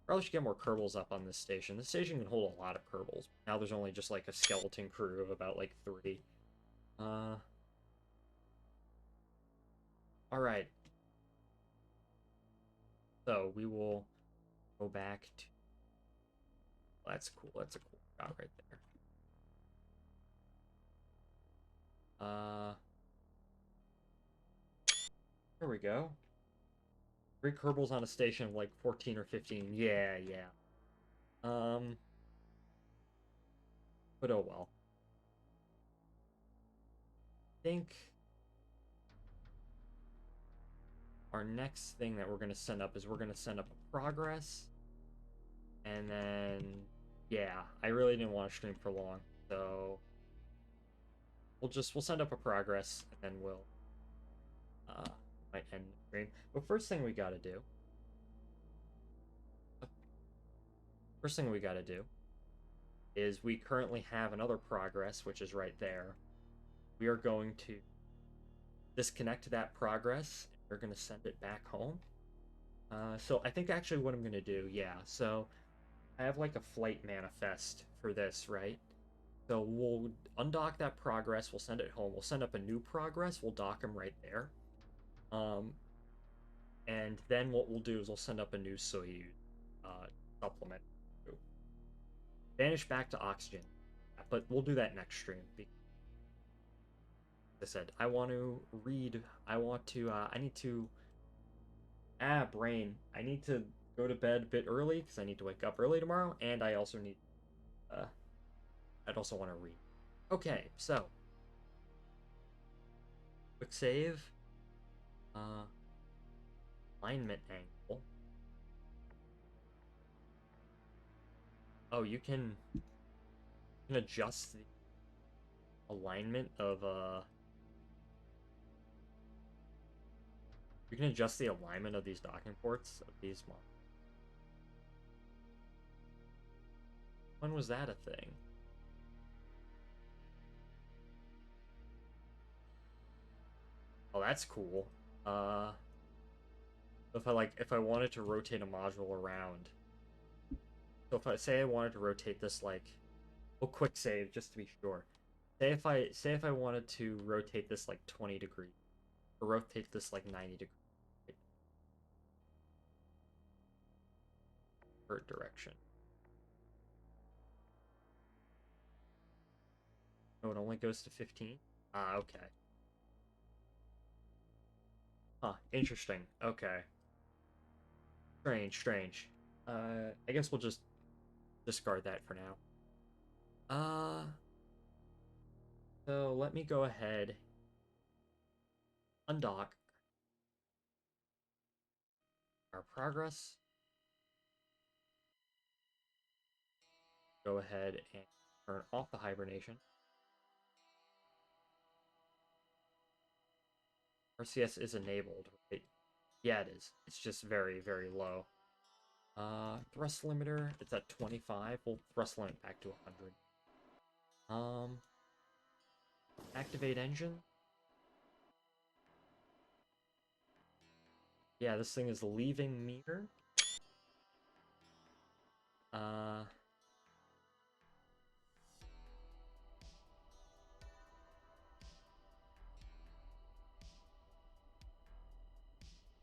Probably should get more Kerbals up on this station. This station can hold a lot of Kerbals. Now there's only just like a skeleton crew of about like 3. Alright. So we will go back to. That's cool. That's a cool shot right there. There we go. 3 Kerbals on a station of like 14 or 15. Yeah. But oh well. think our next thing that we're going to send up is we're going to send up a progress. And then, yeah, I really didn't want to stream for long. So we'll send up a progress and then we'll might end the stream. But first thing we got to do is we currently have another progress, which is right there. We are going to disconnect that progress. We're going to send it back home. So I think actually what I'm going to do, yeah, so I have like a flight manifest for this, right? So we'll undock that progress, we'll send it home, we'll send up a new progress, we'll dock them right there. And then what we'll do is we'll send up a new Soyuz supplement. Vanish back to oxygen. But we'll do that next stream. As I said, I want to read, I need to, brain. I need to go to bed a bit early because I need to wake up early tomorrow, and I also need, I'd also want to read. Okay, so, quick save, alignment angle. Oh, you can adjust the alignment of, you can adjust the alignment of these docking ports of these models. When was that a thing? Oh, that's cool. If I wanted to rotate a module around. So if I say I wanted to rotate this well, quick save just to be sure. Say if I wanted to rotate this like 20 degrees, or rotate this like 90 degrees. Direction. Oh, it only goes to 15? Ah, okay. Huh, interesting. Okay. Strange. I guess we'll just discard that for now. So let me go ahead, undock our progress. Go ahead and turn off the hibernation. RCS is enabled, right? Yeah, it is. It's just very, very low. Thrust limiter, it's at 25. We'll thrust limit back to 100. Activate engine. Yeah, this thing is leaving MIR.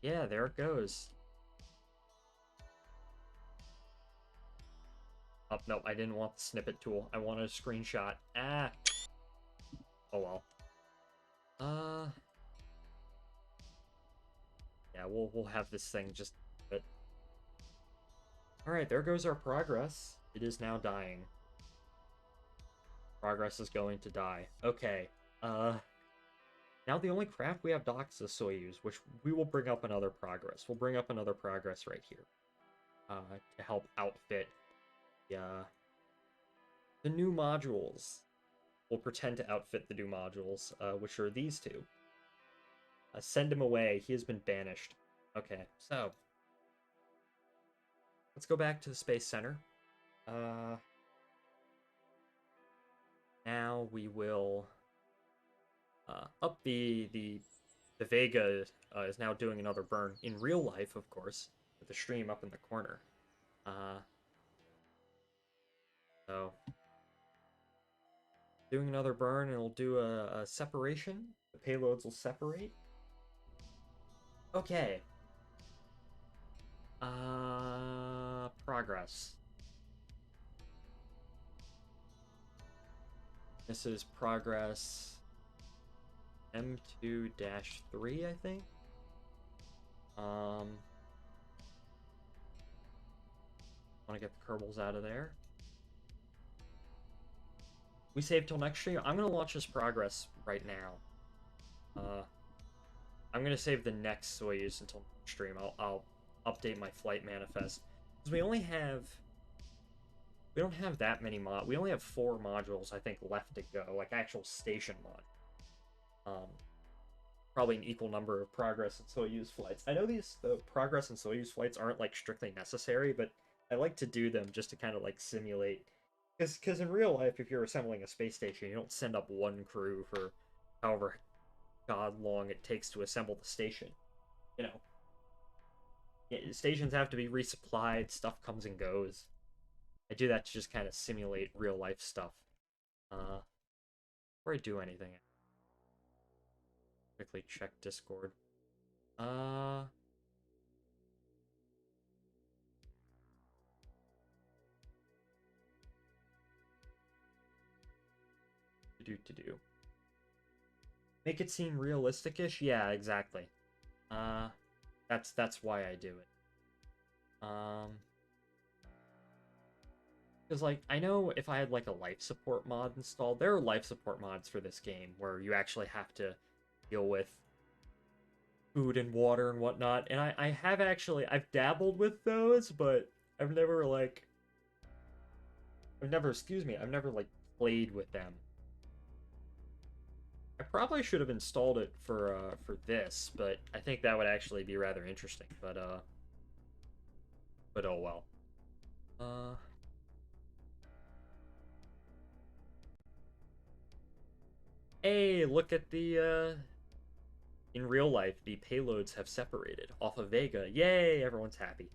Yeah, there it goes. Oh, no, I didn't want the snippet tool. I wanted a screenshot. Ah! Oh well. Yeah, we'll have this thing just... Alright, there goes our progress. It is now dying. Progress is going to die. Okay. Now the only craft we have docked is a Soyuz, which we will bring up another progress. We'll bring up another progress right here. To help outfit the new modules. We'll pretend to outfit the new modules, which are these two. Send him away. He has been banished. Okay, so let's go back to the Space Center. Now we will up the Vega is now doing another burn in real life, of course, with the stream up in the corner. So doing another burn, and it'll do a separation. The payloads will separate. Okay. Progress. This is progress M2-3, I think. Want to get the Kerbals out of there. We save till next stream. I'm gonna launch this progress right now. I'm gonna save the next Soyuz until stream. I'll update my flight manifest because we don't have that many we only have 4 modules I think left to go, like actual station mod. Probably an equal number of Progress and Soyuz flights. I know the Progress and Soyuz flights aren't like strictly necessary, but I like to do them just to kind of like simulate. Because in real life, if you're assembling a space station, you don't send up one crew for however god long it takes to assemble the station. You know, stations have to be resupplied. Stuff comes and goes. I do that to just kind of simulate real life stuff. Before I do anything, quickly check Discord. To do. Make it seem realistic-ish? Yeah, exactly. That's why I do it. Because, like, I know if I had, like, a life support mod installed, there are life support mods for this game where you actually have to deal with food and water and whatnot, and I have actually, I've dabbled with those, but I've never, like, I've never, like, played with them. I probably should have installed it for this, but I think that would actually be rather interesting. But oh well. Hey, look at the in real life, the payloads have separated off of Vega. Yay, everyone's happy.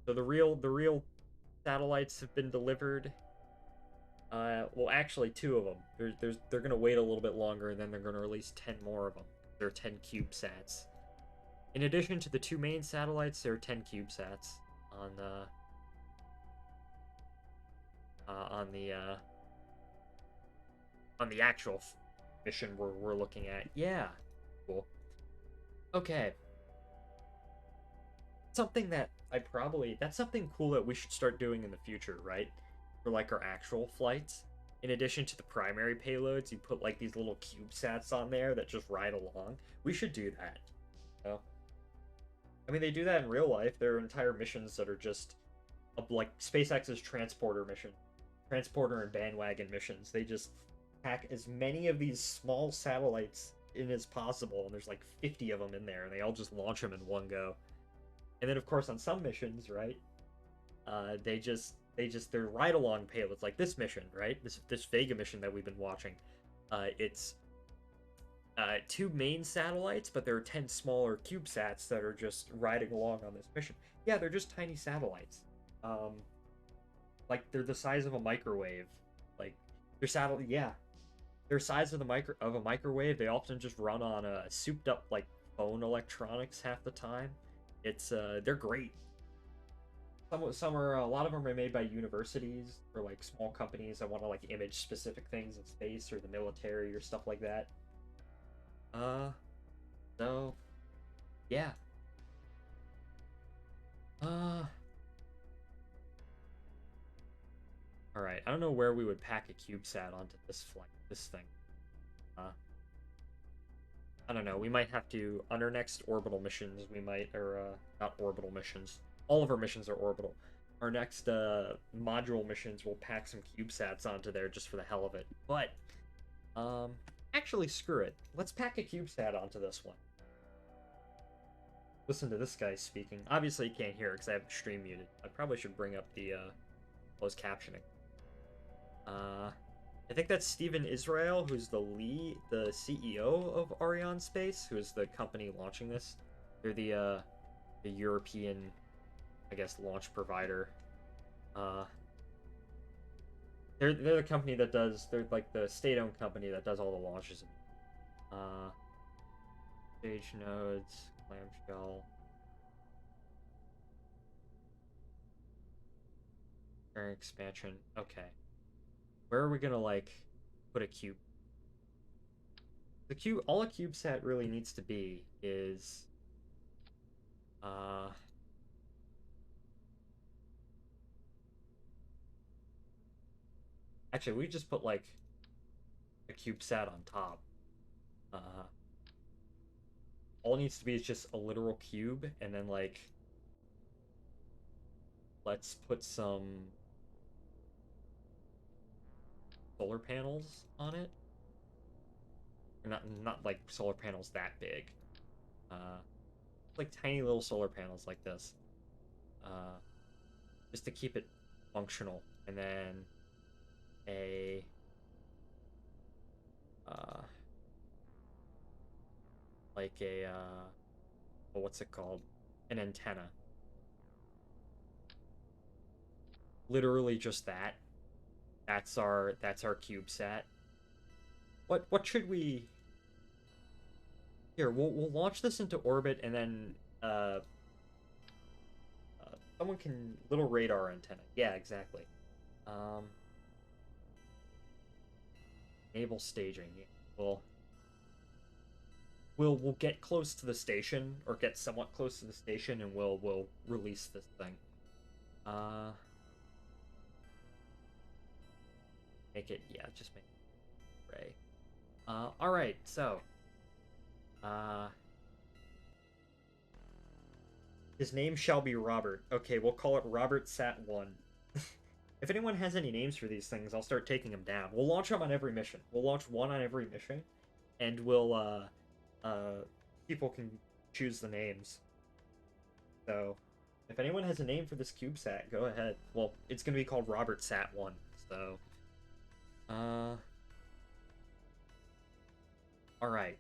So the real satellites have been delivered. Well, actually, 2 of them. They're gonna wait a little bit longer, and then they're gonna release 10 more of them. There are 10 CubeSats. In addition to the 2 main satellites, there are 10 CubeSats on the actual mission we're looking at. Yeah, cool. Okay. Something that that's something cool that we should start doing in the future, right? For like our actual flights. In addition to the primary payloads, you put like these little CubeSats on there that just ride along. We should do that. You know? I mean, they do that in real life. There are entire missions that are just like SpaceX's transporter and bandwagon missions. They just pack as many of these small satellites in as possible, and there's like 50 of them in there, and they all just launch them in one go. And then, of course, on some missions, right, they're ride-along payloads, like this mission, right? This Vega mission that we've been watching. It's 2 main satellites, but there are 10 smaller CubeSats that are just riding along on this mission. Yeah, they're just tiny satellites. Like they're the size of a microwave. Like they're they're size of a microwave. They often just run on a souped-up like phone electronics half the time. It's they're great. Some are a lot of them are made by universities or like small companies that want to like image specific things in space or the military or stuff like that. So yeah. All right. I don't know where we would pack a CubeSat onto this thing. I don't know. We might have to, on our next orbital missions, not orbital missions. All of our missions are orbital. Our next module missions, we'll pack some CubeSats onto there just for the hell of it. But, actually, screw it. Let's pack a CubeSat onto this one. Listen to this guy speaking. Obviously, you can't hear it because I have the stream muted. I probably should bring up the closed captioning. I think that's Steven Israel, who's the CEO of Ariane Space, who is the company launching this. They're the European, I guess, launch provider. They're the company that they're like the state-owned company that does all the launches. Stage nodes, clamshell. Expansion. Okay. Where are we gonna like put a cube? All a CubeSat really needs to be is actually we just put like a CubeSat on top. All it needs to be is just a literal cube, and then like let's put some solar panels on it. Or not like solar panels that big. Like tiny little solar panels like this. Just to keep it functional, and then a like a well, what's it called? An antenna. Literally just that. That's our CubeSat. What should we? Here, we'll launch this into orbit, and then someone can little radar antenna. Yeah, exactly. Enable staging. Yeah. We'll get close to the station, or get somewhat close to the station, and we'll release this thing. Make it, yeah, just make it gray. All right, so his name shall be Robert. Okay, we'll call it Robert Sat 1. If anyone has any names for these things, I'll start taking them down. We'll launch them on every mission. We'll launch one on every mission, and we'll people can choose the names. So if anyone has a name for this CubeSat, go ahead. Well, it's gonna be called Robert Sat 1, so alright.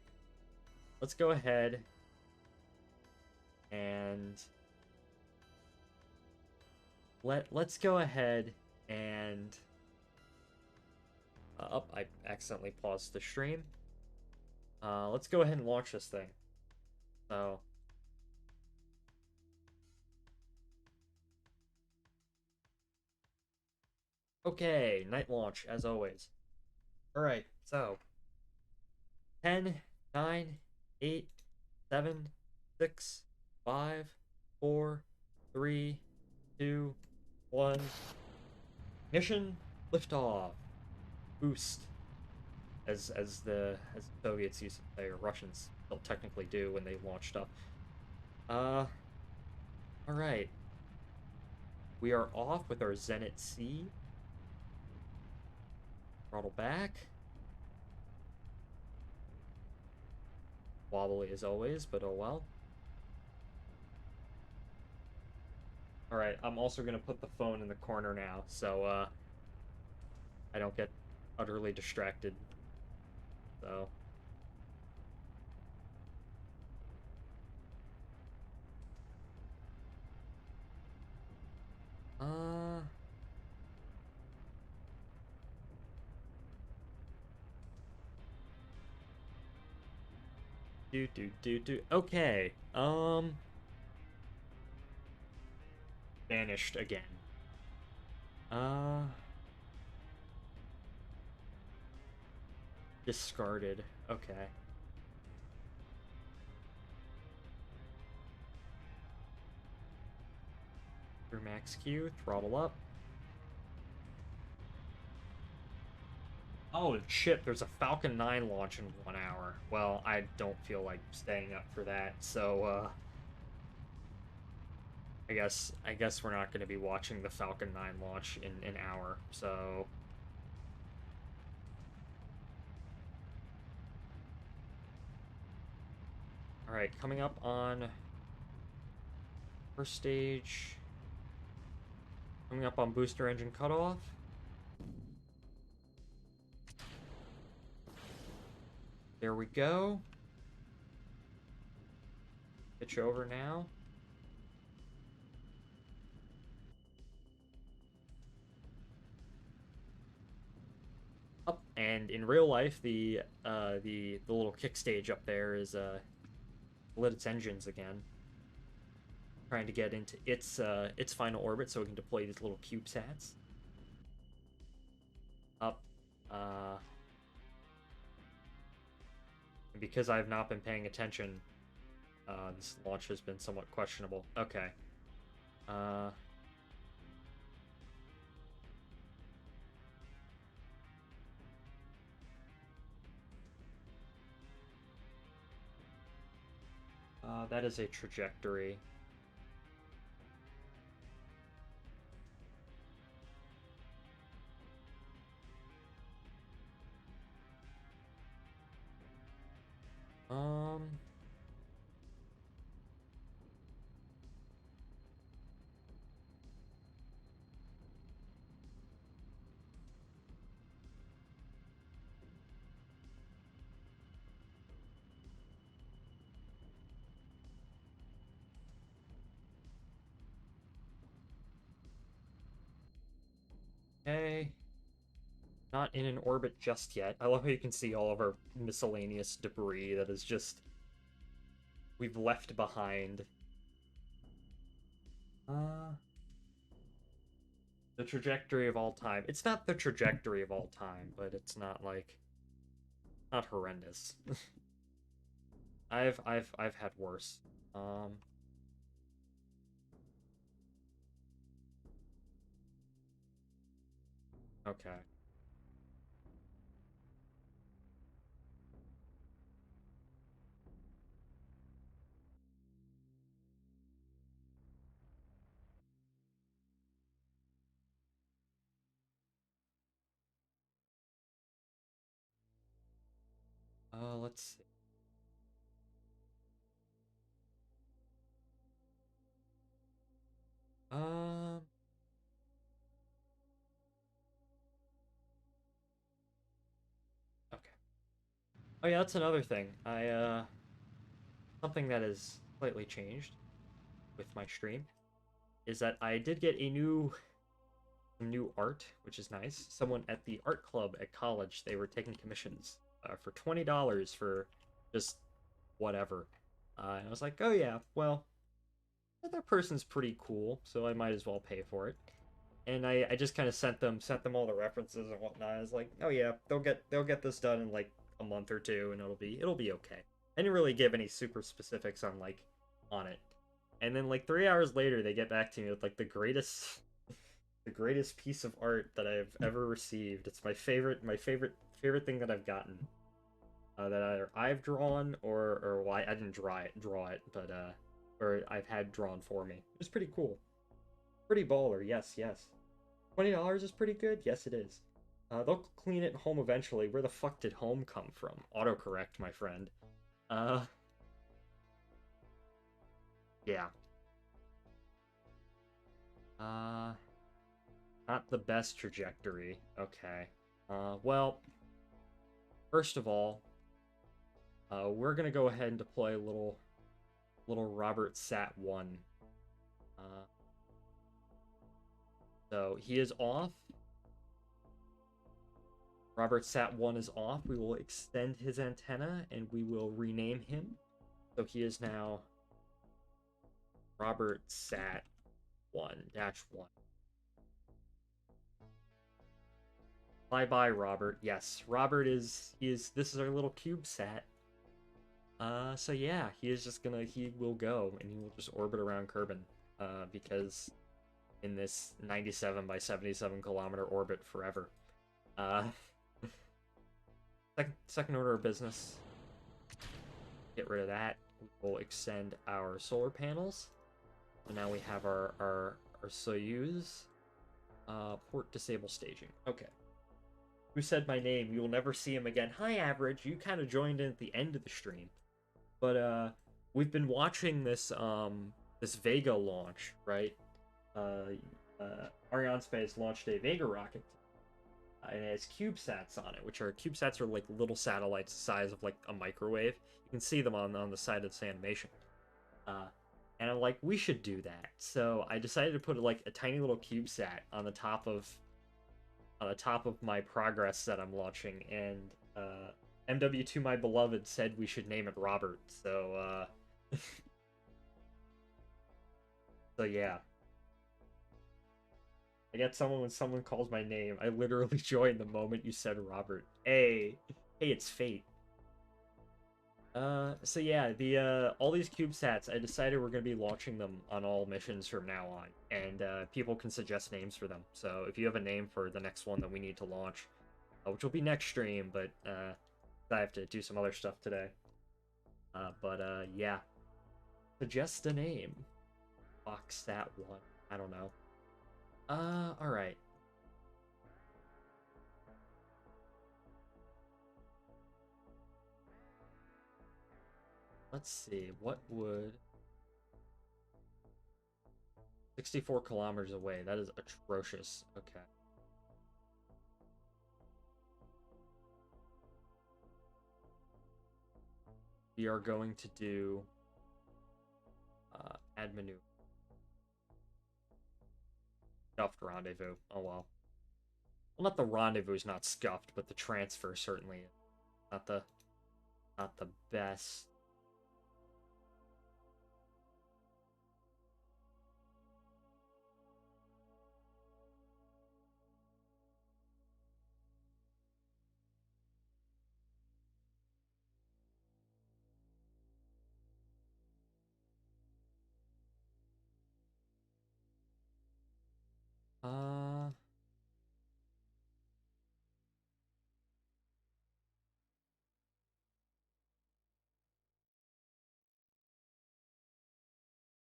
Let's go ahead and let's go ahead and I accidentally paused the stream. Let's go ahead and launch this thing. So okay, night launch as always. Alright, so 10, 9, 8, 7, 6, 5, 4, 3, 2, 1. Mission liftoff. Boost. As the Soviets used to say, or Russians still technically do when they launch stuff. Alright. We are off with our Zenit C. Throttle back. Wobbly as always, but oh well. Alright, I'm also gonna put the phone in the corner now, so I don't get utterly distracted. So okay. Vanished again. Discarded. Okay. Through max Q, throttle up. Oh shit, there's a Falcon 9 launch in 1 hour. Well, I don't feel like staying up for that, so I guess we're not going to be watching the Falcon 9 launch in an hour, so alright, coming up on first stage. Coming up on booster engine cutoff. There we go. Pitch over now. Up, and in real life, the little kick stage up there is lit its engines again, trying to get into its final orbit so we can deploy these little CubeSats. Up, and because I've not been paying attention, this launch has been somewhat questionable. Okay. That is a trajectory. Okay. Not in an orbit just yet. I love how you can see all of our miscellaneous debris that is just... we've left behind. The trajectory of all time. It's not the trajectory of all time, but it's not like... not horrendous. I've had worse. Okay. Let's see. Um, okay. Oh yeah, that's another thing. Something that has slightly changed with my stream is that I did get some new art, which is nice. Someone at the art club at college, they were taking commissions for $20 for just whatever. And I was like, oh yeah, well, that person's pretty cool, so I might as well pay for it. And I just kind of sent them all the references and whatnot. I was like, oh yeah, they'll get this done in like a month or two, and it'll be okay. I didn't really give any super specifics on it. And then like 3 hours later, they get back to me with like the greatest piece of art that I've ever received. It's my favorite thing that I've gotten. That either I've drawn or why I didn't draw it, but or I've had drawn for me. It was pretty cool. Pretty baller, yes. $20 is pretty good? Yes, it is. They'll clean it home eventually. Where the fuck did home come from? Autocorrect, my friend. Yeah. Not the best trajectory. Okay. Well, first of all, we're gonna go ahead and deploy a little Robert Sat 1. So he is off. Robert Sat 1 is off. We will extend his antenna and we will rename him. So he is now Robert Sat 1-1. Bye-bye, Robert. Yes, Robert is this is our little CubeSat. So yeah, he will go and he will just orbit around Kerbin. Because in this 97 by 77 kilometer orbit forever. Second order of business. Get rid of that. We'll extend our solar panels. So now we have our Soyuz port disable staging. Okay. Who said my name? You will never see him again. Hi, Average. You kind of joined in at the end of the stream. But we've been watching this Vega launch, right? Arianespace launched a Vega rocket, and it has CubeSats on it, which are CubeSats are like little satellites the size of like a microwave. You can see them on the side of this animation. And I'm like, we should do that. So I decided to put like a tiny little CubeSat on the top of my progress that I'm launching, and MW2 My Beloved said we should name it Robert. So so yeah. I get someone when someone calls my name. I literally joined the moment you said Robert. Hey, it's fate. So yeah, the all these CubeSats, I decided we're gonna be launching them on all missions from now on, and people can suggest names for them. So if you have a name for the next one that we need to launch, which will be next stream, but I have to do some other stuff today. Yeah. Suggest a name. Foxsat 1. I don't know. Alright. Let's see, what would... 64 kilometers away, that is atrocious. Okay. We are going to do... add maneuver. Scuffed rendezvous. Oh well. Well, not the rendezvous is not scuffed, but the transfer certainly is. Not the best.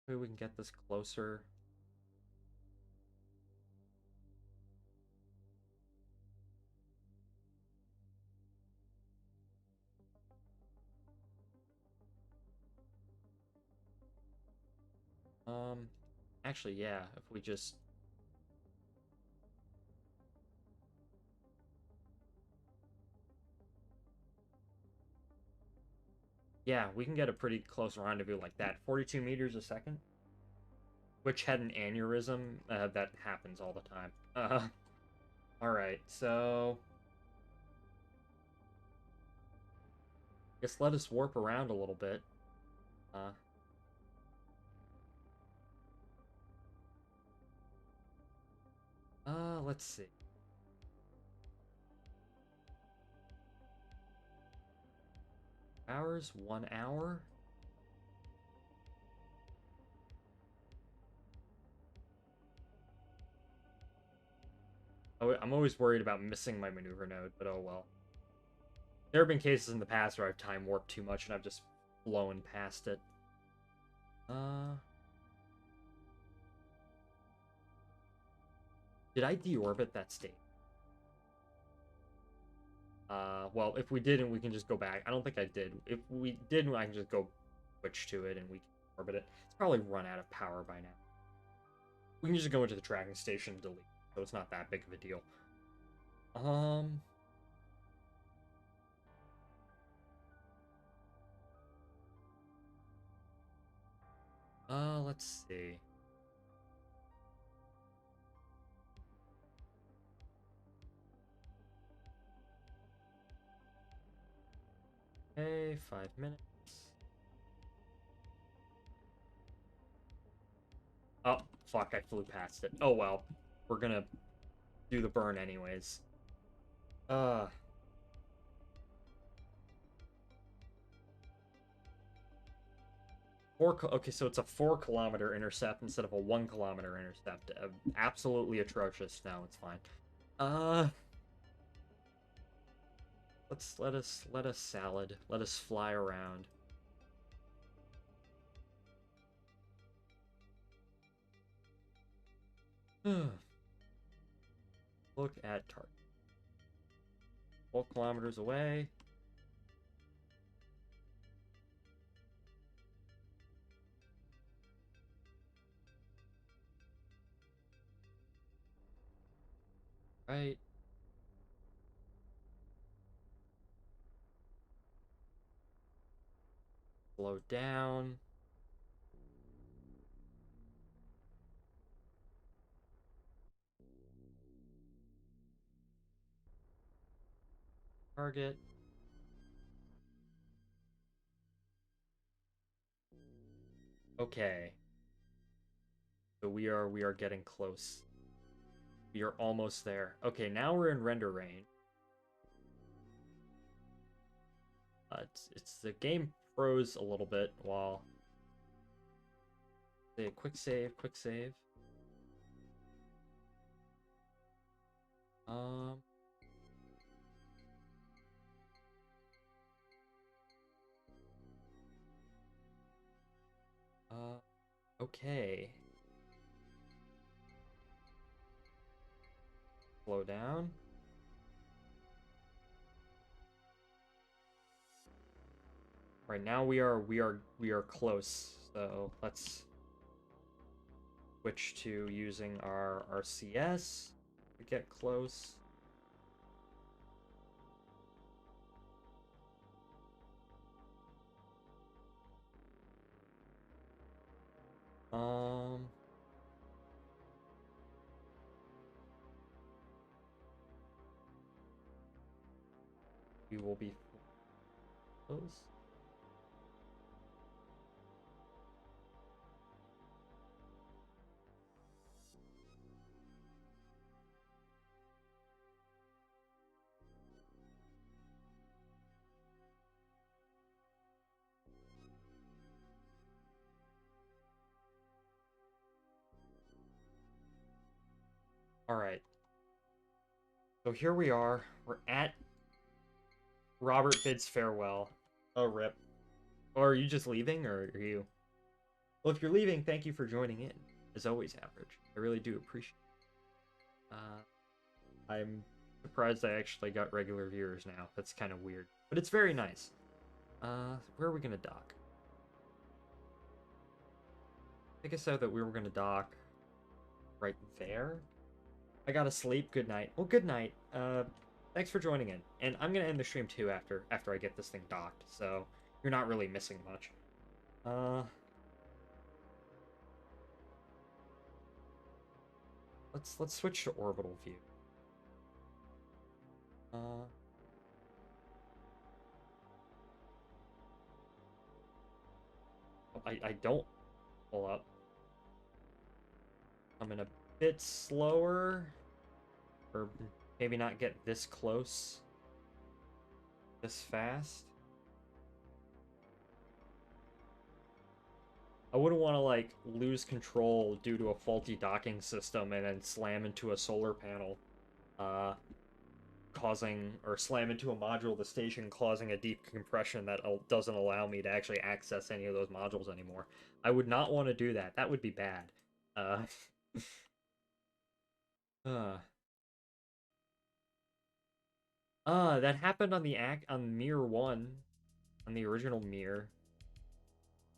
Maybe we can get this closer. Actually, yeah, if we just... Yeah, we can get a pretty close rendezvous like that. 42 meters a second? Which had an aneurysm. That happens all the time. Alright, so... Guess let us warp around a little bit. Let's see. Hours? 1 hour? Oh, I'm always worried about missing my maneuver node, but oh well. There have been cases in the past where I've time warped too much and I've just flown past it. Did I deorbit that state? Well, if we didn't, we can just go back. I don't think I did. If we didn't, I can just go switch to it and we can orbit it. It's probably run out of power by now. We can just go into the tracking station and delete, so it's not that big of a deal. Let's see. Okay, 5 minutes. Oh, fuck, I flew past it. Oh well. We're gonna do the burn anyways. Okay, so it's a 4-kilometer intercept instead of a 1-kilometer intercept. Absolutely atrocious. No, it's fine. Let us salad. Let us fly around. Look at target. 12 kilometers away. Right. Slow down. Target. Okay. So we are getting close. We are almost there. Okay, now we're in render range. It's the game froze a little bit while... Say quick save, quick save. Okay. Slow down. Right now we are close. So let's switch to using our CS to get close. We will be close. All right. So here we are. We're at Robert bids farewell. Oh, rip. Or are you just leaving, or are you? Well, if you're leaving, thank you for joining in. As always, Average. I really do appreciate it. I'm surprised I actually got regular viewers now. That's kind of weird. But it's very nice. Where are we going to dock? I think I said that we were going to dock right there. I gotta sleep. Good night. Well, good night. Thanks for joining in. And I'm gonna end the stream too after I get this thing docked, so you're not really missing much. Let's switch to orbital view. I don't pull up. I'm in a bit slower, or maybe not get this close this fast. I wouldn't want to like lose control due to a faulty docking system and then slam into a solar panel, causing, or slam into a module of the station, causing a deep compression that doesn't allow me to actually access any of those modules anymore. I would not want to do that. That would be bad. That happened on the MIR-1, on the original Mir.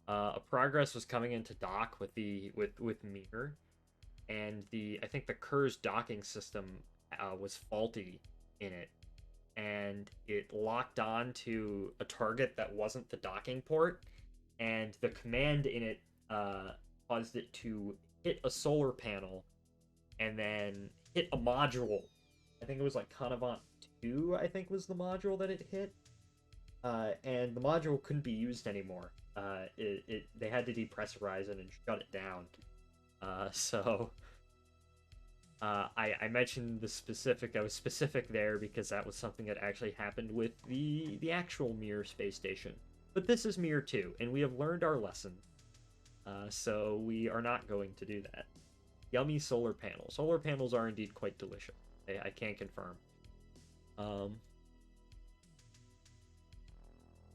A progress was coming into dock with Mir, and I think the Ker's docking system was faulty in it, and it locked on to a target that wasn't the docking port, and the command in it caused it to hit a solar panel and then hit a module. I think it was like Canavant 2, I think was the module that it hit. And the module couldn't be used anymore. They had to depressurize it and shut it down. I mentioned the specific. I was specific there because that was something that actually happened with the actual Mir space station. But this is MIR-2, and we have learned our lesson. So we are not going to do that. Yummy solar panels. Solar panels are indeed quite delicious. I can confirm.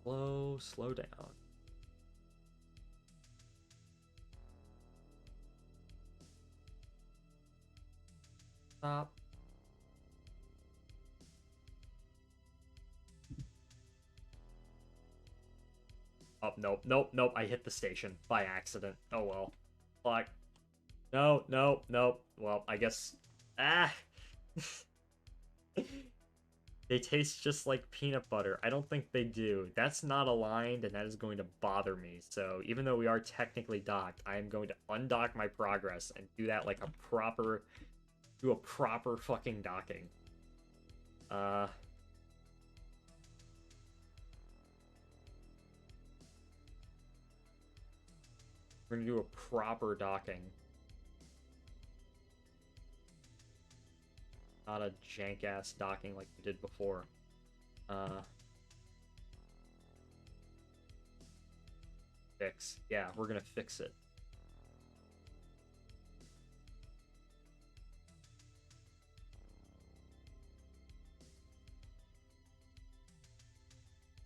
Slow down. Stop. Oh, nope. I hit the station by accident. Oh well. Fuck. No. Well, I guess. Ah! They taste just like peanut butter. I don't think they do. That's not aligned, and that is going to bother me. So even though we are technically docked, I am going to undock my progress and do that like a proper fucking docking. We're gonna do a proper docking. Not a jank-ass docking like we did before. Fix. Yeah, we're gonna fix it.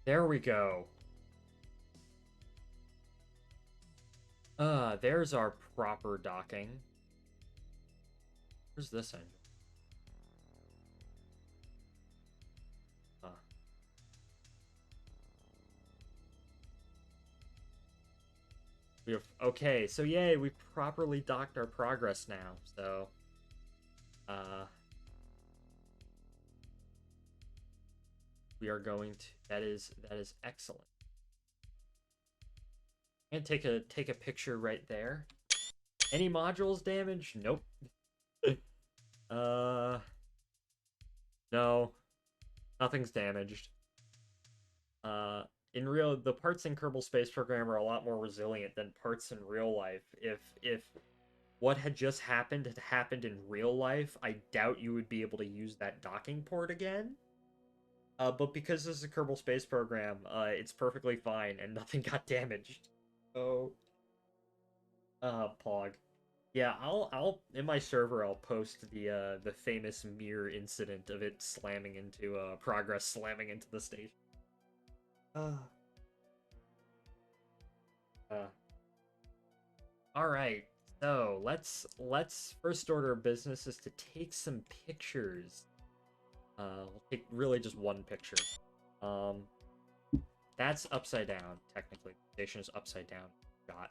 There we go. There's our proper docking. Where's this engine? We have, okay, so yay, we properly docked our progress now, so we are going to, that is excellent. And take a picture right there. Any modules damaged? Nope. No. Nothing's damaged. The parts in Kerbal Space Program are a lot more resilient than parts in real life. If what had just happened had happened in real life, I doubt you would be able to use that docking port again. But because this is a Kerbal Space Program, it's perfectly fine and nothing got damaged. So, Pog. Yeah, I'll in my server I'll post the famous MIR incident of it slamming into progress slamming into the station. All right. So, let's first order of business is to take some pictures. We'll take really just one picture. That's upside down technically. The station is upside down shot.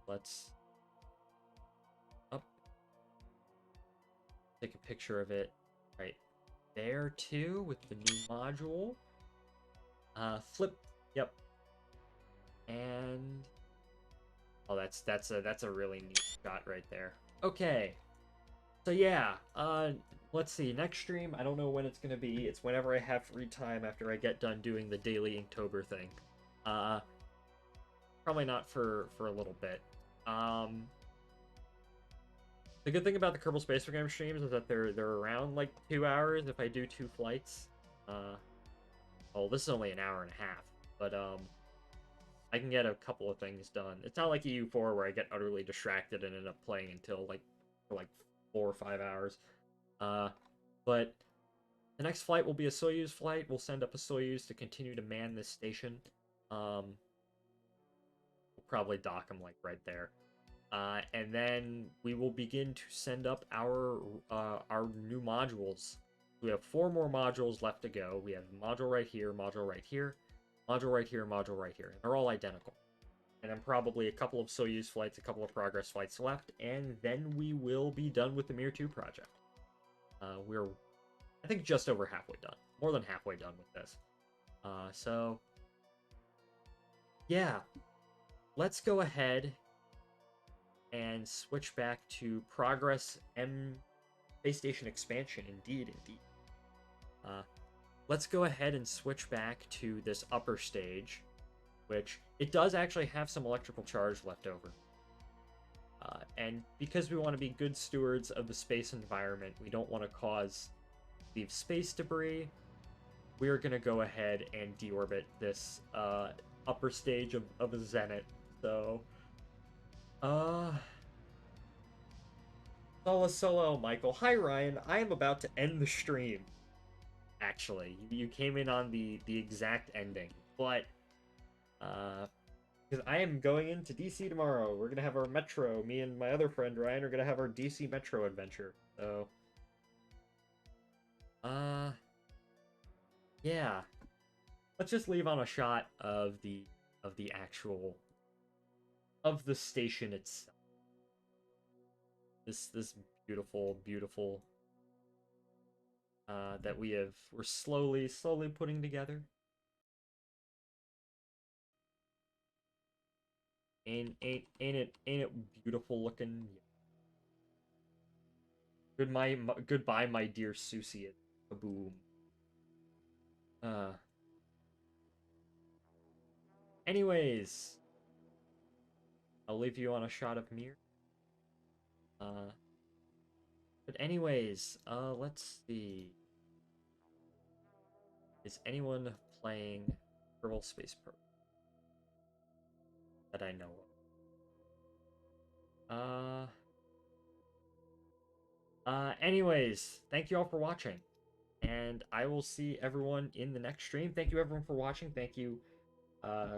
Let's take a picture of it right there too with the new module. Flip. Yep. And oh, that's a really neat shot right there. Okay. So yeah, let's see. Next stream, I don't know when it's gonna be. It's whenever I have free time after I get done doing the daily Inktober thing. Probably not for a little bit. The good thing about the Kerbal Space Program streams is that they're around like 2 hours if I do 2 flights. Oh, this is only an hour and a half, but I can get a couple of things done. It's not like EU4 where I get utterly distracted and end up playing until for 4 or 5 hours. But the next flight will be a Soyuz flight. We'll send up a Soyuz to continue to man this station. We'll probably dock them like right there. And then we will begin to send up our new modules. We have 4 more modules left to go. We have module right here, module right here, module right here, module right here. They're all identical. And then probably a couple of Soyuz flights, a couple of progress flights left, and then we will be done with the MIR-2 project. We're, I think, just over halfway done. More than halfway done with this. So, yeah. Let's go ahead and switch back to Progress M Space Station Expansion. Indeed. Let's go ahead and switch back to this upper stage, which it does actually have some electrical charge left over. And because we want to be good stewards of the space environment, we don't want to leave space debris, we're going to go ahead and deorbit this upper stage of a Zenit. So, Solo Michael. Hi, Ryan. I am about to end the stream. Actually, you came in on the exact ending, but because I am going into DC tomorrow. We're gonna have our Metro. Me and my other friend Ryan are gonna have our DC Metro adventure. So, yeah. Let's just leave on a shot of the actual of the station itself. This beautiful that we're slowly putting together. Ain't it beautiful looking? Goodbye, my dear Susie. Kaboom. Anyways, I'll leave you on a shot of MIR. But anyways, let's see. Is anyone playing Kerbal Space Program that I know of? Anyways, thank you all for watching, and I will see everyone in the next stream. Thank you everyone for watching. Thank you,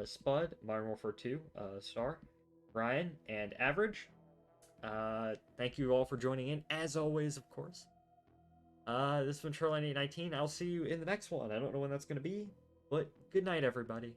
Spud, Modern Warfare 2, Star, Ryan, and Average. Thank you all for joining in, as always, of course. This has been Shoreline 819. I'll see you in the next one. I don't know when that's going to be, but good night, everybody.